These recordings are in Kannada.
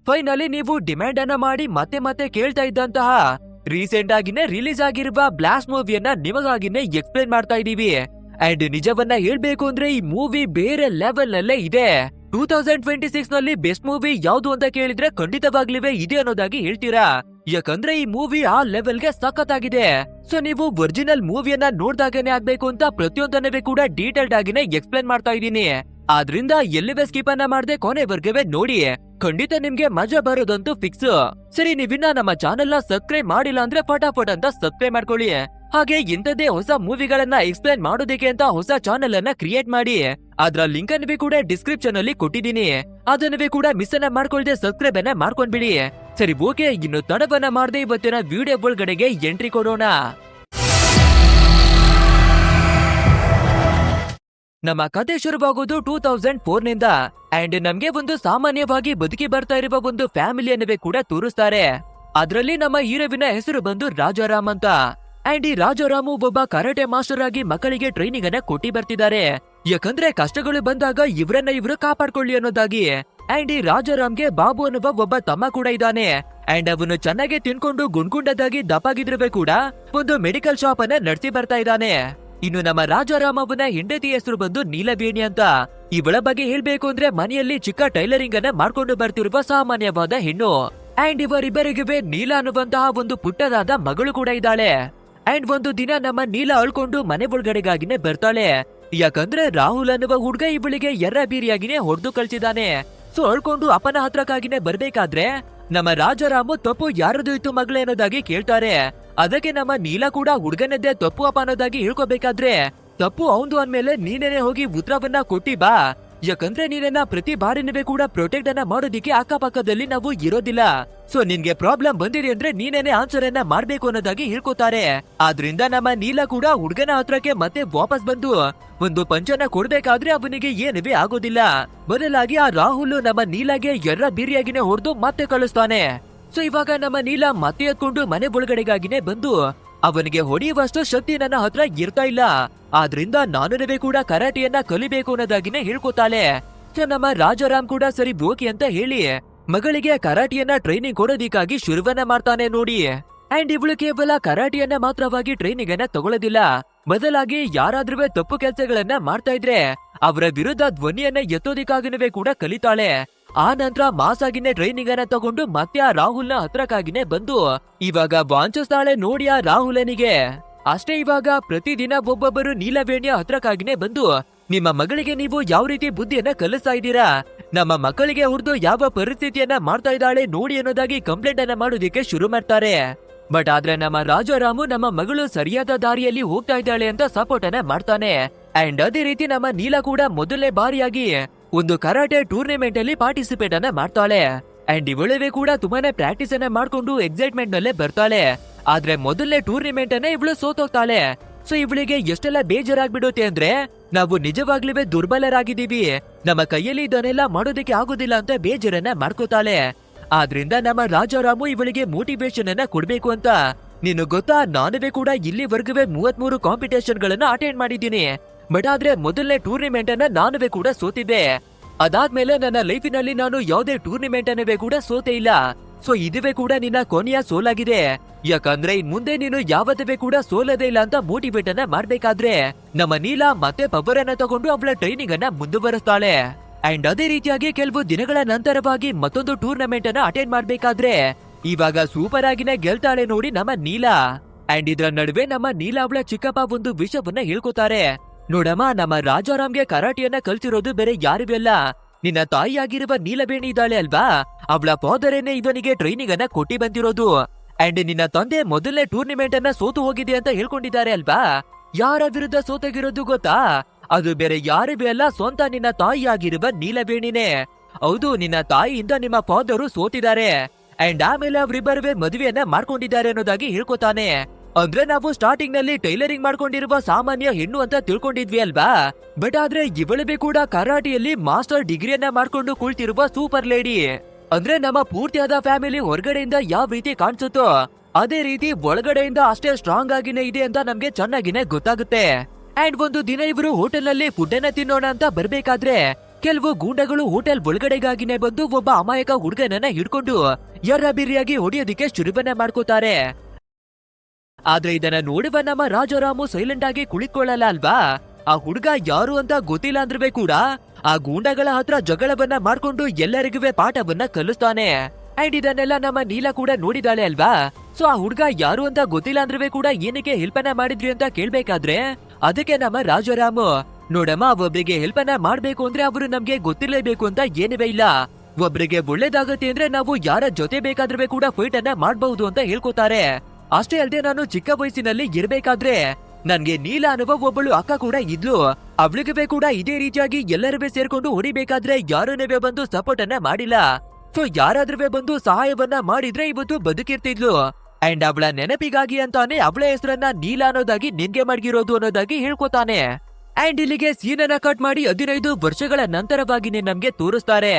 ಫೈನಲಿ ನೀವು ಡಿಮ್ಯಾಂಡ್ ಅನ್ನ ಮಾಡಿ ಮತ್ತೆ ಮತ್ತೆ ಕೇಳ್ತಾ ಇದ್ದಂತಹ ರೀಸೆಂಟ್ ಆಗಿನೇ ರಿಲೀಸ್ ಆಗಿರುವ ಬ್ಲಾಸ್ಟ್ ಮೂವಿಯನ್ನ ನಿಮಗಾಗಿನೇ ಎಕ್ಸ್ಪ್ಲೇನ್ ಮಾಡ್ತಾ ಇದೀವಿ. ಅಂಡ್ ನಿಜವನ್ನ ಹೇಳ್ಬೇಕು ಅಂದ್ರೆ ಈ ಮೂವಿ ಬೇರೆ ಲೆವೆಲ್ ನಲ್ಲೇ ಇದೆ. 2026 ನಲ್ಲಿ ಬೆಸ್ಟ್ ಮೂವಿ ಯಾವ್ದು ಅಂತ ಕೇಳಿದ್ರೆ ಖಂಡಿತವಾಗ್ಲಿವೆ ಇದೆ ಅನ್ನೋದಾಗಿ ಹೇಳ್ತೀರಾ. ಯಾಕಂದ್ರೆ ಈ ಮೂವಿ ಆ ಲೆವೆಲ್ಗೆ ಸಖತ್ತಾಗಿದೆ. ಸೊ ನೀವು ಒರಿಜಿನಲ್ ಮೂವಿಯನ್ನ ನೋಡ್ದಾಗನೆ ಆಗ್ಬೇಕು ಅಂತ ಪ್ರತಿಯೊಂದನ್ನೇ ಕೂಡ ಡೀಟೇಲ್ಡ್ ಆಗಿನೇ ಎಕ್ಸ್ಪ್ಲೇನ್ ಮಾಡ್ತಾ ಇದೀನಿ. ಆದ್ರಿಂದ ಎಲ್ಲಿವೆ ಸ್ಕಿಪ್ ಅನ್ನ ಮಾಡದೆ ಕೊನೆವರೆಗೆ ನೋಡಿ, ಖಂಡಿತ ನಿಮ್ಗೆ ಮಜಾ ಬರೋದಂತೂ ಫಿಕ್ಸ್. ಸರಿ, ನೀವಿನ್ನ ನಮ್ಮ ಚಾನೆಲ್ ನ ಸಬ್ಸ್ಕ್ರೈಬ್ ಮಾಡಿಲ್ಲ ಅಂದ್ರೆ ಫಟಾಫಟ್ ಅಂತ ಸಬ್ಸ್ಕ್ರೈಬ್ ಮಾಡ್ಕೊಳ್ಳಿ. ಹಾಗೆ ಇಂಥದ್ದೇ ಹೊಸ ಮೂವಿಗಳನ್ನ ಎಕ್ಸ್ಪ್ಲೇನ್ ಮಾಡೋದಕ್ಕೆ ಅಂತ ಹೊಸ ಚಾನೆಲ್ ಅನ್ನ ಕ್ರಿಯೇಟ್ ಮಾಡಿ. ಅದ್ರ ಲಿಂಕ್ ಅನ್ನು ಕೂಡ ಡಿಸ್ಕ್ರಿಪ್ಷನ್ ಅಲ್ಲಿ ಕೊಟ್ಟಿದ್ದೀನಿ. ಅದನ್ನು ಕೂಡ ಮಿಸ್ ಅನ್ನ ಮಾಡ್ಕೊಳ್ದೆ ಸಬ್ಸ್ಕ್ರೈಬ್ ಅನ್ನ ಮಾಡ್ಕೊಂಡ್ಬಿಡಿ. ಸರಿ ಓಕೆ, ಇನ್ನು ತಡವನ್ನ ಮಾಡದೆ ಇವತ್ತಿನ ವಿಡಿಯೋ ಒಳಗಡೆಗೆ ಎಂಟ್ರಿ ಕೊಡೋಣ. ನಮ್ಮ ಕತೆ ಶುರುವಾಗೋದು 2004 ನಿಂದ. ಅಂಡ್ ನಮ್ಗೆ ಒಂದು ಸಾಮಾನ್ಯವಾಗಿ ಬದುಕಿ ಬರ್ತಾ ಇರುವ ಒಂದು ಫ್ಯಾಮಿಲಿಯನ್ನೇ ಕೂಡ ತೋರಿಸ್ತಾರೆ. ಅದ್ರಲ್ಲಿ ನಮ್ಮ ಹೀರೋವಿನ ಹೆಸರು ಬಂದು ರಾಜಾರಾಮ್ ಅಂತ. ಅಂಡ್ ಈ ರಾಜಾರಾಮು ಒಬ್ಬ ಕರಾಟೆ ಮಾಸ್ಟರ್ ಆಗಿ ಮಕ್ಕಳಿಗೆ ಟ್ರೈನಿಂಗ್ ಅನ್ನ ಕೊಟ್ಟಿ ಬರ್ತಿದ್ದಾರೆ. ಯಾಕಂದ್ರೆ ಕಷ್ಟಗಳು ಬಂದಾಗ ಇವರನ್ನ ಇವರು ಕಾಪಾಡ್ಕೊಳ್ಳಿ ಅನ್ನೋದಾಗಿ. ಅಂಡ್ ಈ ರಾಜಾರಾಮ್ಗೆ ಬಾಬು ಅನ್ನುವ ಒಬ್ಬ ತಮ್ಮ ಕೂಡ ಇದ್ದಾನೆ. ಅಂಡ್ ಅವನು ಚೆನ್ನಾಗಿ ತಿನ್ಕೊಂಡು ಗುಂಡ್ಗುಂಡದಾಗಿ ದಪ್ಪಾಗಿದ್ರು ಕೂಡ ಒಂದು ಮೆಡಿಕಲ್ ಶಾಪ್ ಅನ್ನ ನಡೆಸಿ ಬರ್ತಾ ಇದ್ದಾನೆ. ಇನ್ನು ನಮ್ಮ ರಾಜಾರಾಮ್ ಅವನ ಹೆಂಡತಿ ಹೆಸರು ಬಂದು ನೀಲವೇಣಿ ಅಂತ. ಇವಳ ಬಗ್ಗೆ ಹೇಳ್ಬೇಕು ಅಂದ್ರೆ ಮನೆಯಲ್ಲಿ ಚಿಕ್ಕ ಟೈಲರಿಂಗ್ ಅನ್ನ ಮಾಡ್ಕೊಂಡು ಬರ್ತಿರುವ ಸಾಮಾನ್ಯವಾದ ಹೆಣ್ಣು. ಅಂಡ್ ಇವರಿಬ್ಬರಿಗೂ ನೀಲ ಅನ್ನುವಂತಹ ಒಂದು ಪುಟ್ಟದಾದ ಮಗಳು ಕೂಡ ಇದ್ದಾಳೆ. ಅಂಡ್ ಒಂದು ದಿನ ನಮ್ಮ ನೀಲ ಅಳ್ಕೊಂಡು ಮನೆ ಒಳಗಡೆಗಾಗಿನೇ ಬರ್ತಾಳೆ. ಯಾಕಂದ್ರೆ ರಾಹುಲ್ ಅನ್ನುವ ಹುಡ್ಗ ಇವಳಿಗೆ ಎರ್ರ ಬೀರಿಯಾಗಿನೇ ಹೊಡೆದು ಕಳ್ಸಿದಾನೆ. ಸೊ ಅಳ್ಕೊಂಡು ಅಪ್ಪನ ಹತ್ರಕ್ಕಾಗಿನೇ ಬರ್ಬೇಕಾದ್ರೆ ನಮ್ಮ ರಾಜಾರಾಮು ತಪ್ಪು ಯಾರದು ಇತ್ತು ಮಗಳೇ ಅನ್ನೋದಾಗಿ ಕೇಳ್ತಾರೆ. ಅದಕ್ಕೆ ನಮ್ಮ ನೀಲ ಕೂಡ ಹುಡ್ಗನದ್ದೇ ತಪ್ಪು ಅಪ್ಪ ಅನ್ನೋದಾಗಿ ಹೇಳ್ಕೋಬೇಕಾದ್ರೆ ತಪ್ಪು ಅವಂದು ಅಂದ್ಮೇಲೆ ನೀನೇನೆ ಹೋಗಿ ಉತ್ತರವನ್ನ ಕೊಟ್ಟಿ ಬಾ. ಯಾಕಂದ್ರೆ ನೀನೇನ ಪ್ರತಿ ಬಾರಿನವೇ ಕೂಡ ಪ್ರೊಟೆಕ್ಟ್ ಅನ್ನ ಮಾಡೋದಿಕ್ಕೆ ಅಕ್ಕಪಕ್ಕದಲ್ಲಿ ನಾವು ಇರೋದಿಲ್ಲ. ಸೊ ನಿನ್ಗೆ ಪ್ರಾಬ್ಲಮ್ ಬಂದಿದೆ ಅಂದ್ರೆ ನೀನೇನೆ ಆನ್ಸರ್ ಅನ್ನ ಮಾಡ್ಬೇಕು ಅನ್ನೋದಾಗಿ ಹೇಳ್ಕೊತಾರೆ. ಆದ್ರಿಂದ ನಮ್ಮ ನೀಲ ಕೂಡ ಹುಡ್ಗನ ಹತ್ರಕ್ಕೆ ಮತ್ತೆ ವಾಪಸ್ ಬಂದು ಒಂದು ಪಂಚನ ಕೊಡ್ಬೇಕಾದ್ರೆ ಅವನಿಗೆ ಏನವೇ ಆಗೋದಿಲ್ಲ. ಬದಲಾಗಿ ಆ ರಾಹುಲ್ ನಮ್ಮ ನೀಲಾಗೆ ಎರ್ರ ಬೀರಿಯಾಗಿನೇ ಹೊಡೆದು ಮತ್ತೆ ಕಳಿಸ್ತಾನೆ. ಸೊ ಇವಾಗ ನಮ್ಮ ನೀಲ ಮತ್ತೆ ಎತ್ಕೊಂಡು ಮನೆ ಒಳಗಡೆಗಾಗಿನೇ ಬಂದು ಅವನಿಗೆ ಹೊಡೆಯುವಷ್ಟು ಶಕ್ತಿ ನನ್ನ ಹತ್ರ ಇರ್ತಾ ಇಲ್ಲ. ಆದ್ರಿಂದ ನಾನುವೇ ಕೂಡ ಕರಾಟೆಯನ್ನ ಕಲಿಬೇಕು ಅನ್ನೋದಾಗಿನೇ ಹೇಳ್ಕೊತಾಳೆ. ಸೊ ನಮ್ಮ ರಾಜಾರಾಮ್ ಕೂಡ ಸರಿ ಓಕೆ ಅಂತ ಹೇಳಿ ಮಗಳಿಗೆ ಕರಾಟೆಯನ್ನ ಟ್ರೈನಿಂಗ್ ಕೊಡೋದಿಕ್ಕಾಗಿ ಶುರುವನ್ನ ಮಾಡ್ತಾನೆ ನೋಡಿ. ಅಂಡ್ ಇವಳು ಕೇವಲ ಕರಾಟೆಯನ್ನ ಮಾತ್ರವಾಗಿ ಟ್ರೈನಿಂಗ್ ಅನ್ನ ತಗೊಳ್ಳೋದಿಲ್ಲ, ಬದಲಾಗಿ ಯಾರಾದ್ರೂ ತಪ್ಪು ಕೆಲಸಗಳನ್ನ ಮಾಡ್ತಾ ಇದ್ರೆ ಅವರ ವಿರುದ್ಧ ಧ್ವನಿಯನ್ನ ಎತ್ತೋದಿಕ್ಕಾಗಿನವೇ ಕೂಡ ಕಲಿತಾಳೆ. ಆ ನಂತರ ಮಾಸಾಗಿನೇ ಟ್ರೈನಿಂಗ್ ಅನ್ನ ತಗೊಂಡು ಮತ್ತೆ ಆ ರಾಹುಲ್ನ ಹತ್ರಕ್ಕಾಗಿನೇ ಬಂದು ಇವಾಗ ವಾಂಚಿಸ್ತಾಳೆ ನೋಡಿ ಆ ರಾಹುಲನಿಗೆ. ಅಷ್ಟೇ, ಇವಾಗ ಪ್ರತಿದಿನ ಒಬ್ಬೊಬ್ಬರು ನೀಲವೇಣಿಯ ಹತ್ರಕ್ಕಾಗಿನೇ ಬಂದು ನಿಮ್ಮ ಮಗಳಿಗೆ ನೀವು ಯಾವ ರೀತಿ ಬುದ್ಧಿಯನ್ನ ಕಲಿಸ್ತಾ ಇದ್ದೀರಾ, ನಮ್ಮ ಮಕ್ಕಳಿಗೆ ಹುರಿದು ಯಾವ ಪರಿಸ್ಥಿತಿಯನ್ನ ಮಾಡ್ತಾ ಇದ್ದಾಳೆ ನೋಡಿ ಅನ್ನೋದಾಗಿ ಕಂಪ್ಲೇಂಟ್ ಅನ್ನ ಮಾಡೋದಿಕ್ಕೆ ಶುರು ಮಾಡ್ತಾರೆ. ಬಟ್ ಆದ್ರೆ ನಮ್ಮ ರಾಜಾರಾಮು ನಮ್ಮ ಮಗಳು ಸರಿಯಾದ ದಾರಿಯಲ್ಲಿ ಹೋಗ್ತಾ ಇದ್ದಾಳೆ ಅಂತ ಸಪೋರ್ಟ್ ಅನ್ನ ಮಾಡ್ತಾನೆ. ಅಂಡ್ ಅದೇ ರೀತಿ ನಮ್ಮ ನೀಲ ಕೂಡ ಮೊದಲನೇ ಬಾರಿಯಾಗಿ ಒಂದು ಕರಾಟೆ ಟೂರ್ನಮೆಂಟ್ ಅಲ್ಲಿ ಪಾರ್ಟಿಸಿಪೇಟ್ ಅನ್ನ ಮಾಡ್ತಾಳೆ. ಅಂಡ್ ಇವಳವೇ ಕೂಡ ತುಂಬಾನೇ ಪ್ರಾಕ್ಟೀಸ್ ಅನ್ನ ಮಾಡ್ಕೊಂಡು ಎಕ್ಸೈಟ್ಮೆಂಟ್ ನಲ್ಲೇ ಬರ್ತಾಳೆ. ಆದ್ರೆ ಮೊದಲನೇ ಟೂರ್ನಿಮೆಂಟ್ ಅನ್ನ ಇವಳು ಸೋತೋಗ್ತಾಳೆ. ಸೊ ಇವಳಿಗೆ ಎಷ್ಟೆಲ್ಲ ಬೇಜಾರಾಗ್ಬಿಡುತ್ತೆ ಅಂದ್ರೆ ನಾವು ನಿಜವಾಗ್ಲೂ ದುರ್ಬಲರಾಗಿದ್ದೀವಿ, ನಮ್ಮ ಕೈಯಲ್ಲಿ ಇದನ್ನೆಲ್ಲ ಮಾಡೋದಕ್ಕೆ ಆಗೋದಿಲ್ಲ ಅಂತ ಬೇಜಾರನ್ನ ಮಾಡ್ಕೋತಾಳೆ. ಆದ್ರಿಂದ ನಮ್ಮ ರಾಜಾರಾಮು ಇವಳಿಗೆ ಮೋಟಿವೇಶನ್ ಅನ್ನ ಕೊಡ್ಬೇಕು ಅಂತ, ನೀನು ಗೊತ್ತಾ ನಾನುವೇ ಕೂಡ ಇಲ್ಲಿವರೆಗೂ 33 ಕಾಂಪಿಟೇಷನ್ ಗಳನ್ನ ಅಟೆಂಡ್ ಮಾಡಿದ್ದೀನಿ. ಬಟ್ ಆದ್ರೆ ಮೊದಲನೇ ಟೂರ್ನಿಮೆಂಟ್ ಅನ್ನ ನಾನುವೇ ಕೂಡ ಸೋತಿದ್ದೆ. ಅದಾದ್ಮೇಲೆ ನನ್ನ ಲೈಫಿನಲ್ಲಿ ನಾನು ಯಾವುದೇ ಟೂರ್ನಿಮೆಂಟ್ ಅನ್ನವೇ ಕೂಡ ಸೋತೆ ಇಲ್ಲ. ಸೊ ಇದುವೇ ಕೂಡ ನಿನ್ನ ಕೊನೆಯ ಸೋಲಾಗಿದೆ. ಯಾಕಂದ್ರೆ ಇನ್ ಮುಂದೆ ನೀನು ಯಾವತ್ತೇ ಕೂಡ ಸೋಲದೇ ಇಲ್ಲ ಅಂತ ಮೋಟಿವೇಟ್ ಅನ್ನ ಮಾಡ್ಬೇಕಾದ್ರೆ ನಮ್ಮ ನೀಲ ಮತ್ತೆ ಪವರ್ ಅನ್ನ ತಗೊಂಡು ಅವಳ ಟ್ರೈನಿಂಗ್ ಅನ್ನ ಮುಂದುವರಿಸ್ತಾಳೆ. ಅಂಡ್ ಅದೇ ರೀತಿಯಾಗಿ ಕೆಲವು ದಿನಗಳ ನಂತರವಾಗಿ ಮತ್ತೊಂದು ಟೂರ್ನಮೆಂಟ್ ಅನ್ನ ಅಟೆಂಡ್ ಮಾಡ್ಬೇಕಾದ್ರೆ ಇವಾಗ ಸೂಪರ್ ಆಗಿನೇ ಗೆಲ್ತಾಳೆ ನೋಡಿ ನಮ್ಮ ನೀಲ. ಅಂಡ್ ಇದ್ರ ನಡುವೆ ನಮ್ಮ ನೀಲ ಅವಳ ಚಿಕ್ಕಪ್ಪ ಒಂದು ವಿಷಯವನ್ನ ಹೇಳ್ಕೊತಾರೆ. ನೋಡಮ್ಮ, ನಮ್ಮ ರಾಜಾರಾಮ್ಗೆ ಕರಾಟೆಯನ್ನ ಕಲ್ತಿರೋದು ಬೇರೆ ಯಾರಿಗೂ ಅಲ್ಲ, ನಿನ್ನ ತಾಯಿಯಾಗಿರುವ ನೀಲವೇಣಿ ಇದ್ದಾಳೆ ಅಲ್ವಾ, ಅವಳ ಫಾದರೇನೆ ಇವನಿಗೆ ಟ್ರೈನಿಂಗ್ ಅನ್ನ ಕೊಟ್ಟಿ ಬಂದಿರೋದು. ಅಂಡ್ ನಿನ್ನ ತಂದೆ ಮೊದಲನೇ ಟೂರ್ನಿಮೆಂಟ್ ಅನ್ನ ಸೋತು ಹೋಗಿದೆ ಅಂತ ಹೇಳ್ಕೊಂಡಿದ್ದಾರೆ ಅಲ್ವಾ. ಯಾರ ವಿರುದ್ಧ ಸೋತಾಗಿರೋದು ಗೊತ್ತಾ? ಅದು ಬೇರೆ ಯಾರಿಗೂ ಅಲ್ಲ, ಸ್ವಂತ ನಿನ್ನ ತಾಯಿಯಾಗಿರುವ ನೀಲವೇಣಿನೇ. ಹೌದು, ನಿನ್ನ ತಾಯಿಯಿಂದ ನಿಮ್ಮ ಫಾದರು ಸೋತಿದ್ದಾರೆ. ಅಂಡ್ ಆಮೇಲೆ ಅವರಿಬ್ಬರವೇ ಮದುವೆಯನ್ನ ಮಾಡ್ಕೊಂಡಿದ್ದಾರೆ ಅನ್ನೋದಾಗಿ ಹೇಳ್ಕೊತಾನೆ. ಅಂದ್ರೆ ನಾವು ಸ್ಟಾರ್ಟಿಂಗ್ ನಲ್ಲಿ ಟೈಲರಿಂಗ್ ಮಾಡ್ಕೊಂಡಿರುವ ಸಾಮಾನ್ಯ ಹೆಣ್ಣು ಅಂತ ತಿಳ್ಕೊಂಡಿದ್ವಿ ಅಲ್ವಾ. ಬಟ್ ಆದ್ರೆ ಇವಳಿಗೆ ಕೂಡ ಕರಾಟೆಯಲ್ಲಿ ಮಾಸ್ಟರ್ ಡಿಗ್ರಿಯನ್ನ ಮಾಡ್ಕೊಂಡು ಕುಳಿತಿರುವ ಸೂಪರ್ ಲೇಡಿ. ಅಂದ್ರೆ ನಮ್ಮ ಪೂರ್ತಿಯಾದ ಫ್ಯಾಮಿಲಿ ಹೊರಗಡೆಯಿಂದ ಯಾವ ರೀತಿ ಕಾಣಿಸುತ್ತೋ ಅದೇ ರೀತಿ ಒಳಗಡೆಯಿಂದ ಅಷ್ಟೇ ಸ್ಟ್ರಾಂಗ್ ಆಗಿನೇ ಇದೆ ಅಂತ ನಮ್ಗೆ ಚೆನ್ನಾಗಿನೇ ಗೊತ್ತಾಗುತ್ತೆ. ಅಂಡ್ ಒಂದು ದಿನ ಇವರು ಹೋಟೆಲ್ ನಲ್ಲಿ ಫುಡ್ ಅನ್ನ ತಿನ್ನೋಣ ಅಂತ ಬರ್ಬೇಕಾದ್ರೆ ಕೆಲವು ಗೂಂಡಗಳು ಹೋಟೆಲ್ ಒಳಗಡೆಗಾಗಿನೇ ಬಂದು ಒಬ್ಬ ಅಮಾಯಕ ಹುಡುಗನನ್ನ ಹಿಡ್ಕೊಂಡು ಯರ್ರಾಬಿರಿಯಾಗಿ ಹೊಡೆಯೋದಿಕ್ಕೆ ಶುರುವನ್ನ ಮಾಡ್ಕೋತಾರೆ. ಆದ್ರೆ ಇದನ್ನ ನೋಡುವ ನಮ್ಮ ರಾಜಾರಾಮು ಸೈಲೆಂಟ್ ಆಗಿ ಕುಳಿತುಕೊಳ್ಳಲ್ಲ ಅಲ್ವಾ. ಆ ಹುಡುಗ ಯಾರು ಅಂತ ಗೊತ್ತಿಲ್ಲ ಅಂದ್ರೂ ಕೂಡ ಆ ಗೂಂಡಗಳ ಹತ್ರ ಜಗಳವನ್ನ ಮಾಡ್ಕೊಂಡು ಎಲ್ಲರಿಗೂ ಪಾಠವನ್ನ ಕಲಿಸ್ತಾನೆ. ಅಂಡ್ ಇದನ್ನೆಲ್ಲ ನಮ್ಮ ನೀಲ ಕೂಡ ನೋಡಿದಾಳೆ ಅಲ್ವಾ. ಸೊ ಆ ಹುಡುಗ ಯಾರು ಅಂತ ಗೊತ್ತಿಲ್ಲ ಅಂದ್ರೂ ಕೂಡ ಏನಕ್ಕೆ ಹೆಲ್ಪನ್ನ ಮಾಡಿದ್ರಿ ಅಂತ ಕೇಳ್ಬೇಕಾದ್ರೆ ಅದಕ್ಕೆ ನಮ್ಮ ರಾಜಾರಾಮು, ನೋಡಮ್ಮ, ಒಬ್ರಿಗೆ ಹೆಲ್ಪನ್ನ ಮಾಡ್ಬೇಕು ಅಂದ್ರೆ ಅವರು ನಮ್ಗೆ ಗೊತ್ತಿರ್ಲೇಬೇಕು ಅಂತ ಏನಿವೆ ಇಲ್ಲ. ಒಬ್ರಿಗೆ ಒಳ್ಳೇದಾಗತ್ತೆ ಅಂದ್ರೆ ನಾವು ಯಾರ ಜೊತೆ ಬೇಕಾದ್ರೂ ಕೂಡ ಫೈಟ್ ಅನ್ನ ಮಾಡ್ಬಹುದು ಅಂತ ಹೇಳ್ಕೊತಾರೆ. ಅಷ್ಟೇ ಅಲ್ಲದೆ ನಾನು ಚಿಕ್ಕ ವಯಸ್ಸಿನಲ್ಲಿ ಇರ್ಬೇಕಾದ್ರೆ ನನ್ಗೆ ನೀಲ ಅನ್ನುವ ಒಬ್ಬಳು ಅಕ್ಕ ಕೂಡ ಇದ್ಲು. ಅವಳಿಗೆ ಕೂಡ ಇದೇ ರೀತಿಯಾಗಿ ಎಲ್ಲರೂ ಸೇರ್ಕೊಂಡು ಹೊಡಿಬೇಕಾದ್ರೆ ಯಾರನ್ನೇ ಬಂದು ಸಪೋರ್ಟ್ ಅನ್ನ ಮಾಡಿಲ್ಲ. ಸೊ ಯಾರಾದ್ರೂ ಬಂದು ಸಹಾಯವನ್ನ ಮಾಡಿದ್ರೆ ಇವತ್ತು ಬದುಕಿರ್ತಿದ್ಲು. ಅಂಡ್ ಅವಳ ನೆನಪಿಗಾಗಿ ಅಂತಾನೆ ಅವಳ ಹೆಸರನ್ನ ನೀಲ ಅನ್ನೋದಾಗಿ ನಿನ್ಗೆ ಮಡಗಿರೋದು ಅನ್ನೋದಾಗಿ ಹೇಳ್ಕೊತಾನೆ. ಅಂಡ್ ಇಲ್ಲಿಗೆ ಸೀನನ್ನ ಕಟ್ ಮಾಡಿ 15 ವರ್ಷಗಳ ನಂತರವಾಗಿನೇ ನಮ್ಗೆ ತೋರಿಸ್ತಾರೆ.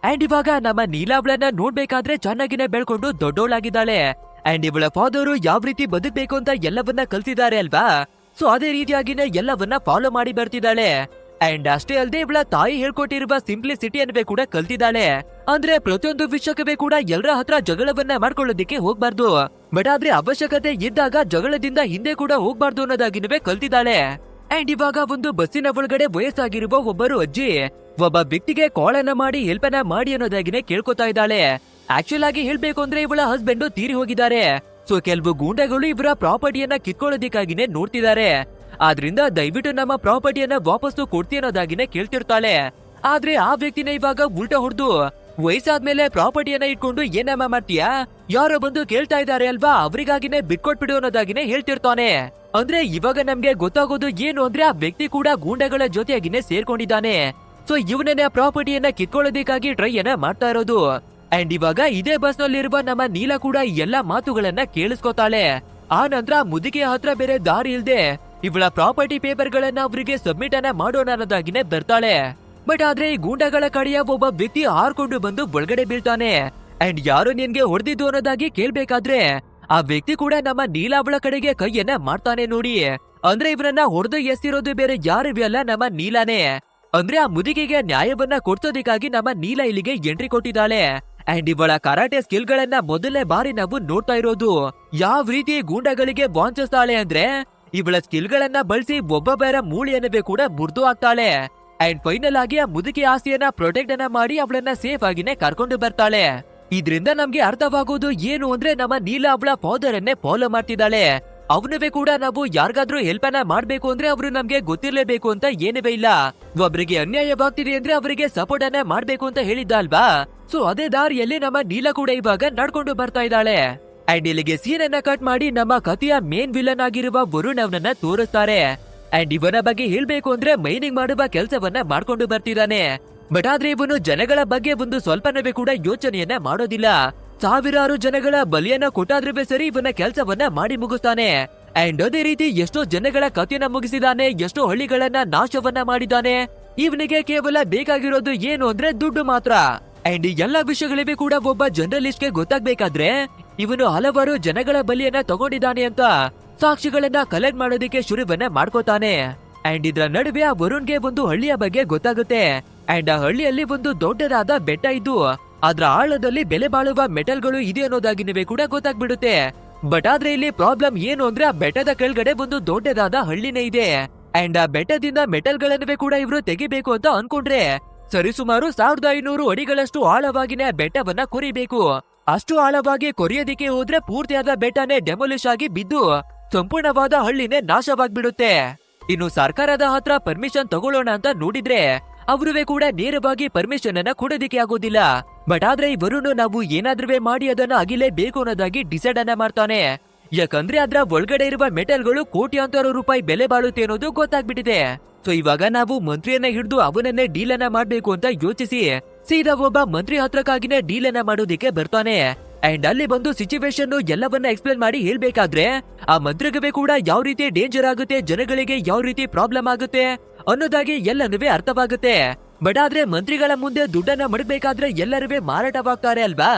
ಅಂಡ್ ಇವಾಗ ನಮ್ಮ ನೀಲ ಅವಳನ್ನ ನೋಡ್ಬೇಕಾದ್ರೆ ಚೆನ್ನಾಗಿನೇ ಬೆಳ್ಕೊಂಡು ದೊಡ್ಡೋಳಾಗಿದ್ದಾಳೆ. ಅಂಡ್ ಇವಳ ಫಾದರು ಯಾವ ರೀತಿ ಬದುಕ್ಬೇಕು ಅಂತ ಎಲ್ಲವನ್ನ ಕಲ್ತಿದ್ದಾರೆ ಅಲ್ವಾ. ಸೊ ಅದೇ ರೀತಿಯಾಗಿನೇ ಎಲ್ಲವನ್ನ ಫಾಲೋ ಮಾಡಿ ಬರ್ತಿದ್ದಾಳೆ. ಅಂಡ್ ಅಷ್ಟೇ ಅಲ್ಲದೆ ಇವಳ ತಾಯಿ ಹೇಳ್ಕೊಟ್ಟಿರುವ ಸಿಂಪ್ಲಿಸಿಟಿ ಅನ್ನವೇ ಕೂಡ ಕಲ್ತಿದ್ದಾಳೆ. ಅಂದ್ರೆ ಪ್ರತಿಯೊಂದು ವಿಷಯಕ್ಕೆ ಕೂಡ ಎಲ್ಲರ ಹತ್ರ ಜಗಳವನ್ನ ಮಾಡ್ಕೊಳ್ಳೋದಿಕ್ಕೆ ಹೋಗ್ಬಾರ್ದು, ಬಟ್ ಆದ್ರೆ ಅವಶ್ಯಕತೆ ಇದ್ದಾಗ ಜಗಳದಿಂದ ಹಿಂದೆ ಕೂಡ ಹೋಗ್ಬಾರ್ದು ಅನ್ನೋದಾಗಿನವೇ ಕಲ್ತಿದ್ದಾಳೆ. ಅಂಡ್ ಇವಾಗ ಒಂದು ಬಸ್ಸಿನ ಒಳಗಡೆ ವಯಸ್ಸಾಗಿರುವ ಒಬ್ಬರು ಅಜ್ಜಿ ಒಬ್ಬ ವ್ಯಕ್ತಿಗೆ ಕಾಲ್ ಅನ್ನ ಮಾಡಿ ಹೆಲ್ಪ್ ಅನ್ನ ಮಾಡಿ ಅನ್ನೋದಾಗಿನೇ ಕೇಳ್ಕೊತಾ ಇದ್ದಾಳೆ. ಆಕ್ಚುಲ್ ಆಗಿ ಹೇಳ್ಬೇಕು ಅಂದ್ರೆ ಇವಳ ಹಸ್ಬೆಂಡ್ ತೀರಿ ಹೋಗಿದ್ದಾರೆ. ಸೊ ಕೆಲವು ಗೂಂಡಗಳು ಇವರ ಪ್ರಾಪರ್ಟಿಯನ್ನ ಕಿತ್ಕೊಳ್ಳೋದಿಕ್ಕಾಗಿನೇ ನೋಡ್ತಿದ್ದಾರೆ. ಆದ್ರಿಂದ ದಯವಿಟ್ಟು ನಮ್ಮ ಪ್ರಾಪರ್ಟಿಯನ್ನ ವಾಪಸ್ಸು ಕೊಡ್ತಿ ಅನ್ನೋದಾಗಿನೇ ಕೇಳ್ತಿರ್ತಾಳೆ. ಆದ್ರೆ ಆ ವ್ಯಕ್ತಿನ ಇವಾಗ ಉಲ್ಟಾ ಹೊಡೆದು, ವಯಸ್ಸಾದ್ಮೇಲೆ ಪ್ರಾಪರ್ಟಿಯನ್ನ ಇಟ್ಕೊಂಡು ಏನಮ್ಮ ಮಾಡ್ತೀಯಾ, ಯಾರೋ ಬಂದು ಕೇಳ್ತಾ ಇದ್ದಾರೆ ಅಲ್ವಾ, ಅವರಿಗಾಗಿನೇ ಬಿಟ್ಕೊಟ್ಬಿಡು ಅನ್ನೋದಾಗಿನೇ ಹೇಳ್ತಿರ್ತಾನೆ. ಅಂದ್ರೆ ಇವಾಗ ನಮ್ಗೆ ಗೊತ್ತಾಗೋದು ಏನು ಅಂದ್ರೆ ಆ ವ್ಯಕ್ತಿ ಕೂಡ ಗೂಂಡಗಳ ಜೊತೆಯಾಗಿನೇ ಸೇರ್ಕೊಂಡಿದ್ದಾನೆ. ಸೊ ಇವನನ್ನ ಪ್ರಾಪರ್ಟಿಯನ್ನ ಕಿತ್ಕೊಳ್ಳೋದಕ್ಕಾಗಿ ಟ್ರೈ ಅನ್ನ ಮಾಡ್ತಾ ಇರೋದು. ಅಂಡ್ ಇವಾಗ ಇದೇ ಬಸ್ ನಲ್ಲಿರುವ ನಮ್ಮ ನೀಲ ಕೂಡ ಎಲ್ಲಾ ಮಾತುಗಳನ್ನ ಕೇಳಿಸ್ಕೊತಾಳೆ. ಆ ನಂತರ ಮುದುಕಿಯ ಹತ್ರ ಬೇರೆ ದಾರಿ ಇಲ್ದೆ ಇವಳ ಪ್ರಾಪರ್ಟಿ ಪೇಪರ್ ಗಳನ್ನ ಅವರಿಗೆ ಸಬ್ಮಿಟ್ ಅನ್ನ ಮಾಡೋಣ ಅನ್ನೋದಾಗಿನೇ ಬರ್ತಾಳೆ. ಬಟ್ ಆದ್ರೆ ಈ ಗೂಂಡಗಳ ಕಡೆಯ ಒಬ್ಬ ವ್ಯಕ್ತಿ ಹಾರ್ಕೊಂಡು ಬಂದು ಒಳಗಡೆ ಬೀಳ್ತಾನೆ. ಅಂಡ್ ಯಾರು ನಿನ್ಗೆ ಹೊಡೆದಿದ್ದು ಅನ್ನೋದಾಗಿ ಕೇಳ್ಬೇಕಾದ್ರೆ ಆ ವ್ಯಕ್ತಿ ಕೂಡ ನಮ್ಮ ನೀಲ ಅವಳ ಕಡೆಗೆ ಕೈಯನ್ನ ಮಾಡ್ತಾನೆ ನೋಡಿ. ಅಂದ್ರೆ ಇವರನ್ನ ಹೊಡೆದು ಎಸ್ತಿರೋದು ಬೇರೆ ಯಾರು ಅಲ್ಲ, ನಮ್ಮ ನೀಲಾನೇ. ಅಂದ್ರೆ ಆ ಮುದುಕಿಗೆ ನ್ಯಾಯವನ್ನ ಕೊಡ್ಸೋದಕ್ಕಾಗಿ ನಮ್ಮ ನೀಲ ಇಲ್ಲಿಗೆ ಎಂಟ್ರಿ ಕೊಟ್ಟಿದ್ದಾಳೆ. ಅಂಡ್ ಇವಳ ಕರಾಟೆ ಸ್ಕಿಲ್ ಗಳನ್ನ ಮೊದಲನೇ ಬಾರಿ ನಾವು ನೋಡ್ತಾ ಇರೋದು. ಯಾವ ರೀತಿ ಗೂಂಡಗಳಿಗೆ ಬಾಂಚಿಸ್ತಾಳೆ ಅಂದ್ರೆ ಇವಳ ಸ್ಕಿಲ್ ಗಳನ್ನ ಬಳಸಿ ಒಬ್ಬೊಬ್ಬರ ಮೂಳೆಯನ್ನವೇ ಕೂಡ ಮುರಿದು ಹಾಕ್ತಾಳೆ. ಅಂಡ್ ಫೈನಲ್ ಆಗಿ ಆ ಮುದುಕಿ ಆಸ್ತಿಯನ್ನ ಪ್ರೊಟೆಕ್ಟ್ ಅನ್ನ ಮಾಡಿ ಅವಳನ್ನ ಸೇಫ್ ಆಗಿನೇ ಕರ್ಕೊಂಡು ಬರ್ತಾಳೆ. ಇದ್ರಿಂದ ನಮ್ಗೆ ಅರ್ಥವಾಗೋದು ಏನು ಅಂದ್ರೆ ನಮ್ಮ ನೀಲ ಅವಳ ಫಾದರ್ ಅನ್ನೇ ಫಾಲೋ ಮಾಡ್ತಿದ್ದಾಳೆ. ಅವನವೇ ಕೂಡ ನಾವು ಯಾರಿಗಾದ್ರೂ ಹೆಲ್ಪ್ ಅನ್ನ ಮಾಡ್ಬೇಕು ಅಂದ್ರೆ ಅವ್ರು ನಮ್ಗೆ ಗೊತ್ತಿರ್ಲೇಬೇಕು ಅಂತ ಏನಿವೆ ಇಲ್ಲ. ಒಬ್ರಿಗೆ ಅನ್ಯಾಯವಾಗ್ತಿದೆ ಅಂದ್ರೆ ಅವರಿಗೆ ಸಪೋರ್ಟ್ ಅನ್ನ ಮಾಡ್ಬೇಕು ಅಂತ ಹೇಳಿದ್ದ ಅಲ್ವಾ. ಸೊ ಅದೇ ದಾರಿಯಲ್ಲಿ ನಮ್ಮ ನೀಲ ಕೂಡ ಇವಾಗ ನಡ್ಕೊಂಡು ಬರ್ತಾ ಇದ್ದಾಳೆ. ಅಂಡ್ ಇಲ್ಲಿಗೆ ಸೀನ್ ಅನ್ನ ಕಟ್ ಮಾಡಿ ನಮ್ಮ ಕಥೆಯ ಮೇನ್ ವಿಲನ್ ಆಗಿರುವ ವರುಣ್ ಅವನನ್ನ ತೋರಿಸ್ತಾರೆ. ಅಂಡ್ ಇವನ ಬಗ್ಗೆ ಹೇಳ್ಬೇಕು ಅಂದ್ರೆ ಮೈನಿಂಗ್ ಮಾಡುವ ಕೆಲಸವನ್ನ ಮಾಡ್ಕೊಂಡು ಬರ್ತಿದ್ದಾನೆ. ಬಟ್ ಆದ್ರೆ ಇವನು ಜನಗಳ ಬಗ್ಗೆ ಒಂದು ಸ್ವಲ್ಪನವೇ ಕೂಡ ಯೋಚನೆಯನ್ನ ಮಾಡೋದಿಲ್ಲ. ಸಾವಿರಾರು ಜನಗಳ ಬಲಿಯನ್ನ ಕೊಟ್ಟಾದ್ರೂ ಸರಿ ಇವನ ಕೆಲಸವನ್ನ ಮಾಡಿ ಮುಗಿಸ್ತಾನೆ. ಅಂಡ್ ಅದೇ ರೀತಿ ಎಷ್ಟೋ ಜನಗಳ ಕಥೆಯನ್ನ ಮುಗಿಸಿದಾನೆ, ಎಷ್ಟೋ ಹಳ್ಳಿಗಳನ್ನ ನಾಶವನ್ನ ಮಾಡಿದ್ದಾನೆ. ಇವನಿಗೆ ಕೇವಲ ಬೇಕಾಗಿರೋದು ಏನು ಅಂದ್ರೆ ದುಡ್ಡು ಮಾತ್ರ. ಅಂಡ್ ಎಲ್ಲಾ ವಿಷಯಗಳಿವೆ ಕೂಡ ಒಬ್ಬ ಜರ್ನಲಿಸ್ಟ್ ಗೆ ಗೊತ್ತಾಗ್ಬೇಕಾದ್ರೆ ಇವನು ಹಲವಾರು ಜನಗಳ ಬಲಿಯನ್ನ ತಗೊಂಡಿದ್ದಾನೆ ಅಂತ ಸಾಕ್ಷಿಗಳನ್ನ ಕಲೆಕ್ಟ್ ಮಾಡೋದಕ್ಕೆ ಶುರುವನ್ನ ಮಾಡ್ಕೋತಾನೆ. ಅಂಡ್ ಇದ್ರ ನಡುವೆ ಆ ವರುಣ್ಗೆ ಒಂದು ಹಳ್ಳಿಯ ಬಗ್ಗೆ ಗೊತ್ತಾಗುತ್ತೆ. ಅಂಡ್ ಆ ಹಳ್ಳಿಯಲ್ಲಿ ಒಂದು ದೊಡ್ಡದಾದ ಬೆಟ್ಟ ಇದ್ದು ಅದ್ರ ಆಳದಲ್ಲಿ ಬೆಲೆ ಬಾಳುವ ಮೆಟಲ್ಗಳು ಇದೆ ಅನ್ನೋದಾಗಿನವೇ ಕೂಡ ಗೊತ್ತಾಗ್ಬಿಡುತ್ತೆ. ಬಟ್ ಆದ್ರೆ ಇಲ್ಲಿ ಪ್ರಾಬ್ಲಮ್ ಏನು ಅಂದ್ರೆ ಆ ಬೆಟ್ಟದ ಕೆಳಗಡೆ ಒಂದು ದೊಡ್ಡದಾದ ಹಳ್ಳಿನೇ ಇದೆ. ಅಂಡ್ ಆ ಬೆಟ್ಟದಿಂದ ಮೆಟಲ್ ಗಳನ್ನವೇ ಕೂಡ ಇವ್ರು ತೆಗಿಬೇಕು ಅಂತ ಅನ್ಕೊಂಡ್ರೆ ಸರಿಸುಮಾರು 1500 ಅಡಿಗಳಷ್ಟು ಆಳವಾಗಿನೇ ಆ ಬೆಟ್ಟವನ್ನ ಕೊರಿಬೇಕು. ಅಷ್ಟು ಆಳವಾಗಿ ಕೊರಿಯೋದಿಕ್ಕೆ ಹೋದ್ರೆ ಪೂರ್ತಿಯಾದ ಬೆಟ್ಟನೇ ಡೆಮೊಲಿಶ್ ಆಗಿ ಬಿದ್ದು ಸಂಪೂರ್ಣವಾದ ಹಳ್ಳಿನೇ ನಾಶವಾಗ್ಬಿಡುತ್ತೆ. ಇನ್ನು ಸರ್ಕಾರದ ಹತ್ರ ಪರ್ಮಿಷನ್ ತಗೊಳ್ಳೋಣ ಅಂತ ನೋಡಿದ್ರೆ ಅವರುವೆ ಕೂಡ ನೇರವಾಗಿ ಪರ್ಮಿಷನ್ ಅನ್ನ ಕೊಡೋದಿಕ್ಕೆ ಆಗೋದಿಲ್ಲ. ಬಟ್ ಆದ್ರೆ ಇವರುನು ನಾವು ಏನಾದ್ರೂ ಮಾಡಿ ಅದನ್ನ ಅಗಿಲೇಬೇಕು ಅನ್ನೋದಾಗಿ ಡಿಸೈಡ್ ಅನ್ನ ಮಾಡ್ತಾನೆ. ಯಾಕಂದ್ರೆ ಅದ್ರ ಒಳಗಡೆ ಇರುವ ಮೆಟಲ್ಗಳು ಕೋಟ್ಯಾಂತರ ರೂಪಾಯಿ ಬೆಲೆ ಬಾಳುತ್ತೆ ಅನ್ನೋದು ಗೊತ್ತಾಗ್ಬಿಟ್ಟಿದೆ. ಸೊ ಇವಾಗ ನಾವು ಮಂತ್ರಿಯನ್ನ ಹಿಡಿದು ಅವನನ್ನೇ ಡೀಲ್ ಅನ್ನ ಮಾಡ್ಬೇಕು ಅಂತ ಯೋಚಿಸಿ ಸೀದಾ ಒಬ್ಬ ಮಂತ್ರಿ ಹತ್ರಕ್ಕಾಗಿನೇ ಡೀಲ್ ಅನ್ನ ಮಾಡೋದಿಕ್ಕೆ ಬರ್ತಾನೆ. ಅಂಡ್ ಅಲ್ಲಿ ಬಂದು ಸಿಚುವೇಶನ್ ಎಲ್ಲವನ್ನ ಎಕ್ಸ್ಪ್ಲೇನ್ ಮಾಡಿ ಹೇಳ್ಬೇಕಾದ್ರೆ ಆ ಮಂತ್ರಿಗವೇ ಕೂಡ ಯಾವ ರೀತಿ ಡೇಂಜರ್ ಆಗುತ್ತೆ, ಜನಗಳಿಗೆ ಯಾವ ರೀತಿ ಪ್ರಾಬ್ಲಮ್ ಆಗುತ್ತೆ ಅನ್ನೋದಾಗಿ ಎಲ್ಲನೂ ಅರ್ಥವಾಗುತ್ತೆ. ಬಟ್ ಆದ್ರೆ ಮಂತ್ರಿಗಳ ಮುಂದೆ ದುಡ್ಡನ್ನ ಮಡಬೇಕಾದ್ರೆ ಎಲ್ಲರೂ ಮಾರಾಟವಾಗ್ತಾರೆ ಅಲ್ವಾ.